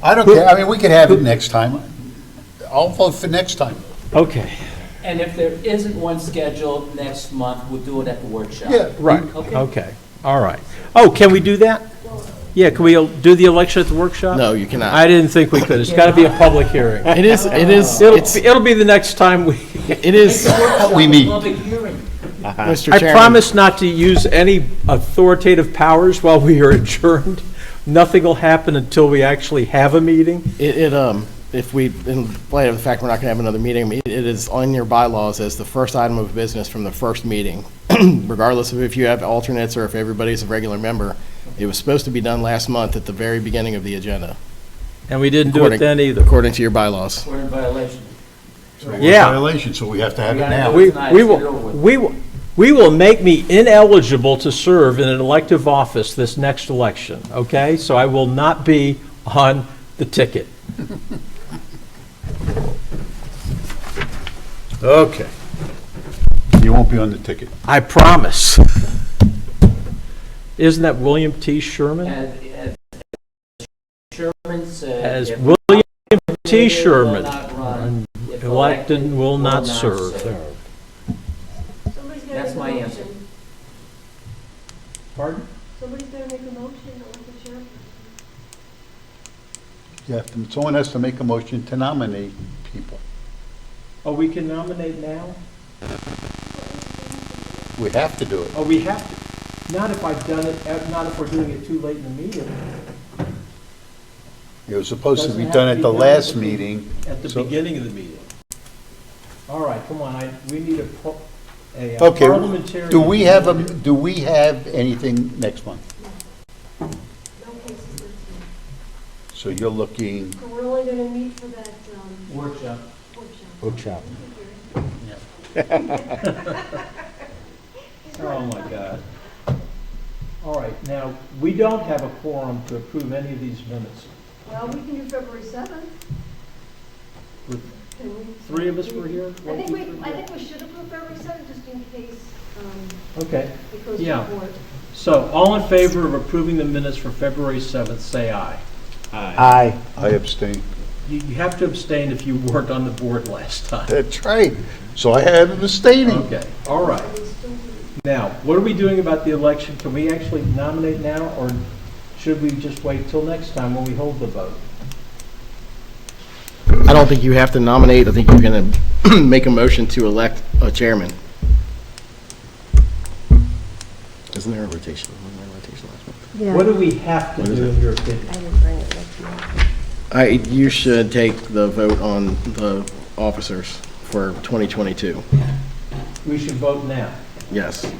Speaker 3: I don't care. I mean, we could have it next time. I'll vote for next time.
Speaker 2: Okay,
Speaker 7: And if there isn't one scheduled next month, we'll do it at the workshop.
Speaker 3: Yeah.
Speaker 2: right,
Speaker 7: Okay.
Speaker 2: okay, all right. Oh, can we do that? Yeah, can we do the election at the workshop?
Speaker 5: No, you cannot.
Speaker 2: I didn't think we could. It's got to be a public hearing. It'll be the next time we,
Speaker 5: It is,
Speaker 3: We meet.
Speaker 7: Public hearing.
Speaker 5: Mr.
Speaker 2: I
Speaker 5: Chairman.
Speaker 2: promise not to use any authoritative powers while we are adjourned. Nothing will happen until we actually have a meeting.
Speaker 5: If we, in light of the fact we're not going to have another meeting, it is on your bylaws as the first item of business from the first meeting, regardless of if you have alternates or if everybody's a regular member. It was supposed to be done last month at the very beginning of the agenda,
Speaker 2: And we didn't do it then either.
Speaker 5: according to your bylaws.
Speaker 7: We're in violation.
Speaker 2: Yeah.
Speaker 3: Violation, so we have to have it
Speaker 7: We gotta
Speaker 3: now.
Speaker 7: do
Speaker 2: We,
Speaker 7: it tonight.
Speaker 2: we
Speaker 7: Let's get it over
Speaker 2: will,
Speaker 7: with.
Speaker 2: we will make me ineligible to serve in an elective office this next election, okay? So I will not be on the ticket.
Speaker 3: Okay. You won't be on the ticket.
Speaker 2: I promise. Isn't that William T. Sherman?
Speaker 7: As Sherman said.
Speaker 2: As
Speaker 7: if
Speaker 2: William T.
Speaker 7: will
Speaker 2: Sherman,
Speaker 7: not run, if
Speaker 2: elected will not serve.
Speaker 4: Somebody's got to
Speaker 7: That's
Speaker 4: make a
Speaker 7: my answer.
Speaker 4: motion.
Speaker 2: Pardon?
Speaker 4: Somebody's gonna make a motion, I'll let the chairperson.
Speaker 3: Someone has to make a motion to nominate people.
Speaker 2: Oh, we can nominate now?
Speaker 3: We have to do it.
Speaker 2: Oh, we have to. Not if I've done it, not if we're doing it too late in the meeting.
Speaker 3: It was supposed to
Speaker 2: Doesn't
Speaker 3: be
Speaker 2: have
Speaker 3: done
Speaker 2: to
Speaker 3: at
Speaker 2: be
Speaker 3: the
Speaker 2: done
Speaker 3: last
Speaker 2: at the-
Speaker 3: meeting.
Speaker 2: At the
Speaker 3: So-
Speaker 2: beginning of the meeting. All right, come on, we need a
Speaker 3: Okay,
Speaker 2: parliamentary.
Speaker 3: do we have anything next month?
Speaker 4: No cases this week.
Speaker 3: So you're looking,
Speaker 4: So we're only gonna meet for that,
Speaker 2: Workshop.
Speaker 4: workshop.
Speaker 1: Bookshop.
Speaker 2: Oh, my God. All right, now, we don't have a quorum to approve any of these minutes.
Speaker 4: Well, we can do February 7th.
Speaker 2: With
Speaker 4: Can we?
Speaker 2: three of us were here?
Speaker 4: I
Speaker 2: One,
Speaker 4: think
Speaker 2: two,
Speaker 4: we,
Speaker 2: three,
Speaker 4: I
Speaker 2: four.
Speaker 4: think we should approve February 7th, just in case,
Speaker 2: Okay,
Speaker 4: it goes to
Speaker 2: Yeah.
Speaker 4: court.
Speaker 2: so all in favor of approving the minutes for February 7th, say aye.
Speaker 1: Aye.
Speaker 3: I abstain.
Speaker 2: You have to abstain if you weren't on the board last time.
Speaker 3: That's right. So I have abstaining.
Speaker 2: Okay, all right. Now, what are we doing about the election? Can we actually nominate now, or should we just wait till next time when we hold the vote?
Speaker 5: I don't think you have to nominate. I think you're going to make a motion to elect a chairman. Isn't there a rotation? Wasn't there a rotation last month?
Speaker 4: Yeah.
Speaker 2: What do we have to
Speaker 5: What is
Speaker 2: do
Speaker 5: it?
Speaker 2: in your opinion?
Speaker 4: I didn't bring it with me.
Speaker 5: You should take the vote on the officers for 2022.
Speaker 2: We should vote now.
Speaker 5: Yes.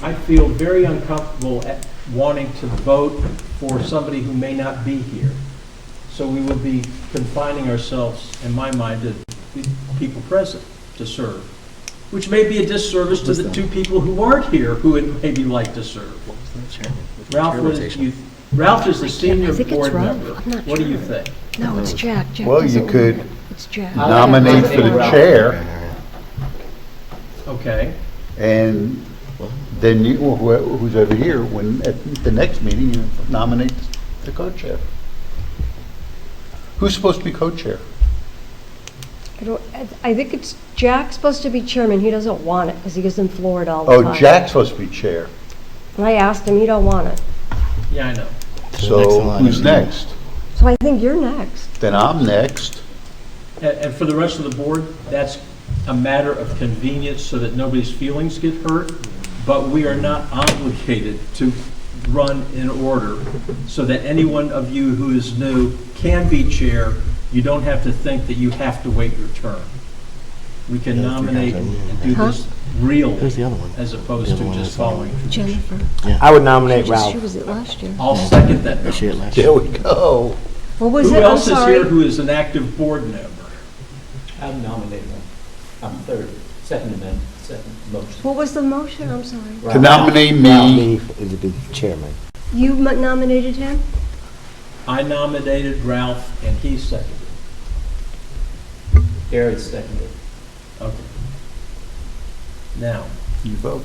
Speaker 2: I feel very uncomfortable at wanting to vote for somebody who may not be here. So we would be confining ourselves, in my mind, to the people present to serve, which may be a disservice to the two people who aren't here who would maybe like to serve. Ralph, what is you? Ralph is the senior
Speaker 4: I think it's
Speaker 2: board
Speaker 4: Ralph.
Speaker 2: member.
Speaker 4: I'm not
Speaker 2: What do you
Speaker 4: sure.
Speaker 2: think?
Speaker 4: No, it's Jack. Jack
Speaker 3: Well, you
Speaker 4: doesn't
Speaker 3: could
Speaker 4: want it. It's Jack.
Speaker 3: nominate for the chair,
Speaker 2: Okay.
Speaker 3: and then you, who's over here, when, at the next meeting, you nominate the co-chair. Who's supposed to be co-chair?
Speaker 4: I think it's Jack's supposed to be chairman. He doesn't want it because he gets in Florida all the time.
Speaker 3: Oh, Jack's supposed to be chair.
Speaker 4: And I asked him, he don't want it.
Speaker 2: Yeah, I know.
Speaker 3: So who's next?
Speaker 4: So I think you're next.
Speaker 3: Then I'm next.
Speaker 2: And for the rest of the board, that's a matter of convenience so that nobody's feelings get hurt, but we are not obligated to run in order so that any one of you who is new can be chair. You don't have to think that you have to wait your turn. We can nominate and do this real as opposed to just following tradition.
Speaker 4: Jennifer.
Speaker 1: I would nominate
Speaker 4: She
Speaker 1: Ralph.
Speaker 4: was it last year.
Speaker 2: I'll second that. nomination.
Speaker 3: There we go.
Speaker 4: What was
Speaker 2: Who
Speaker 4: it? I'm
Speaker 2: else is here
Speaker 4: sorry.
Speaker 2: who is an active board member?
Speaker 7: I'm nominating him. I'm third, second amendment, second motion.
Speaker 4: What was the motion? I'm sorry.
Speaker 3: To nominate me,
Speaker 1: Me is to be chairman.
Speaker 4: You nominated him?
Speaker 2: I nominated Ralph and he seconded.
Speaker 7: Gary seconded.
Speaker 2: Okay. Now,
Speaker 3: you vote.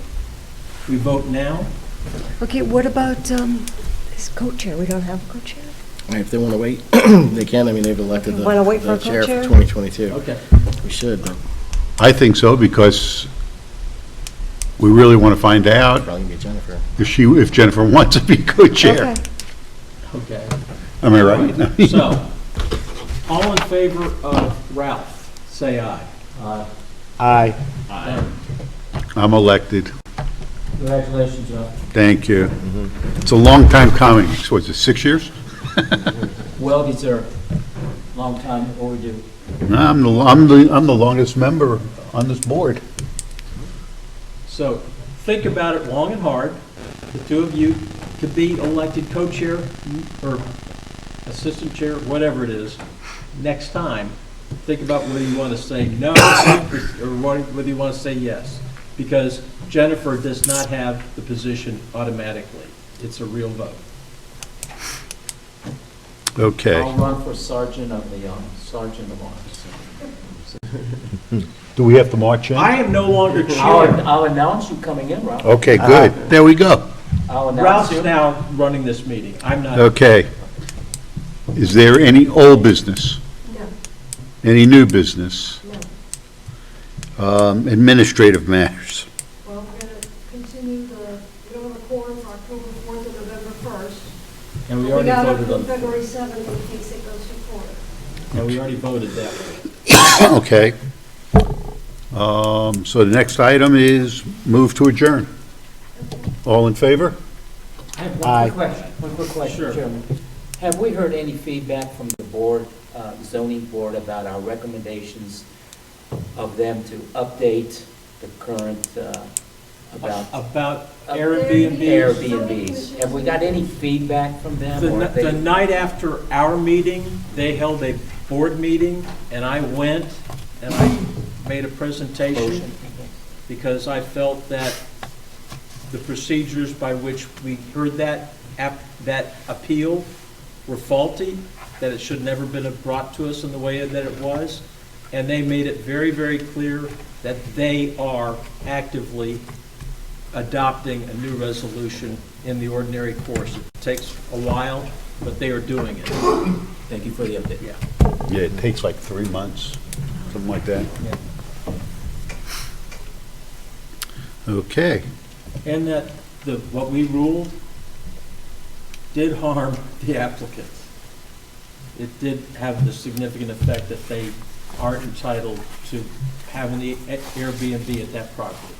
Speaker 2: we vote now?
Speaker 4: Okay, what about this co-chair? We don't have a co-chair?
Speaker 5: If they want to wait, they can. I mean, they've elected the
Speaker 4: Wanna wait for a
Speaker 5: chair for
Speaker 4: co-chair?
Speaker 5: 2022.
Speaker 2: Okay.
Speaker 5: We should, but
Speaker 3: I think so, because we really want to find out
Speaker 5: probably gonna be Jennifer.
Speaker 3: if Jennifer wants to be co-chair.
Speaker 4: Okay.
Speaker 2: Okay.
Speaker 3: Am I right?
Speaker 2: So, all in favor of Ralph, say aye.
Speaker 1: Aye.
Speaker 3: I'm elected.
Speaker 7: Congratulations, John.
Speaker 3: Thank you. It's a long time coming. So is it 6 years?
Speaker 7: Well deserved. Long time overdue.
Speaker 3: I'm the longest member on this board.
Speaker 2: So, think about it long and hard. The two of you could be elected co-chair or assistant chair, whatever it is, next time. Think about whether you want to say no or whether you want to say yes. Because Jennifer does not have the position automatically. It's a real vote.
Speaker 3: Okay.
Speaker 7: I'll run for sergeant of arms.
Speaker 3: Do we have to march in?
Speaker 2: I am no longer chair.
Speaker 7: I'll announce you coming in, Ralph.
Speaker 3: Okay, good. There we go.
Speaker 7: I'll announce
Speaker 2: Ralph's
Speaker 7: you.
Speaker 2: now running this meeting. I'm not.
Speaker 3: Okay. Is there any old business?
Speaker 4: No.
Speaker 3: Any new business?
Speaker 4: No.
Speaker 3: Administrative matters?
Speaker 4: Well, we're going to continue we don't have a
Speaker 2: And we
Speaker 4: We
Speaker 2: already
Speaker 4: got up
Speaker 2: voted
Speaker 4: to
Speaker 2: on,
Speaker 4: February 7th in case it goes to court.
Speaker 2: and we already voted that way.
Speaker 3: Okay. So the next item is move to adjourn. All in favor?
Speaker 7: I have
Speaker 1: Aye.
Speaker 7: one quick question,
Speaker 2: Sure.
Speaker 7: Chairman. Have we heard any feedback from the board, zoning board, about our recommendations of them to update the current,
Speaker 2: About
Speaker 4: Airbnb.
Speaker 7: Airbnbs? Have we got any feedback from them? or have
Speaker 2: The
Speaker 7: they-
Speaker 2: night after our meeting, they held a board meeting, and I went, and I made a presentation, because I felt that the procedures by which we heard that appeal were faulty, that it should never been brought to us in the way that it was, and they made it very, very clear that they are actively adopting a new resolution in the ordinary course. It takes a while, but they are doing it.
Speaker 7: Thank you for the update.
Speaker 2: Yeah.
Speaker 3: Yeah, it takes like 3 months, something like that. Okay.
Speaker 2: And that what we ruled did harm the applicant. It did have the significant effect that they aren't entitled to having the Airbnb at that property.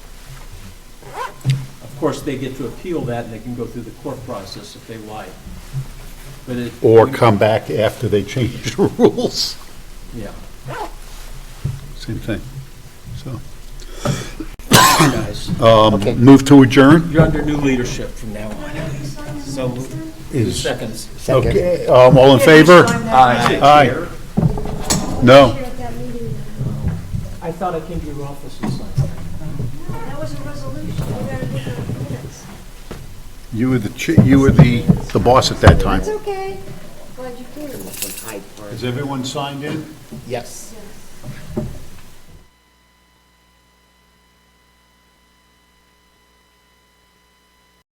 Speaker 2: Of course, they get to appeal that, and they can go through the court process if they like. But it.
Speaker 3: Or come back after they change the rules.
Speaker 2: Yeah.
Speaker 3: Same thing. So,
Speaker 2: Guys,
Speaker 3: move to adjourn
Speaker 2: you're under new leadership from now on.
Speaker 7: So,
Speaker 3: is,
Speaker 7: seconds.
Speaker 1: Second.
Speaker 3: okay, all in favor? Aye. No.
Speaker 4: Here at that meeting.
Speaker 2: I thought I came to your office and signed.
Speaker 4: No, that was a resolution. You gotta do the minutes.
Speaker 3: You were the boss at that time.
Speaker 4: It's okay. Glad you came.
Speaker 3: Is everyone signed in?
Speaker 1: Yes.
Speaker 4: Yes.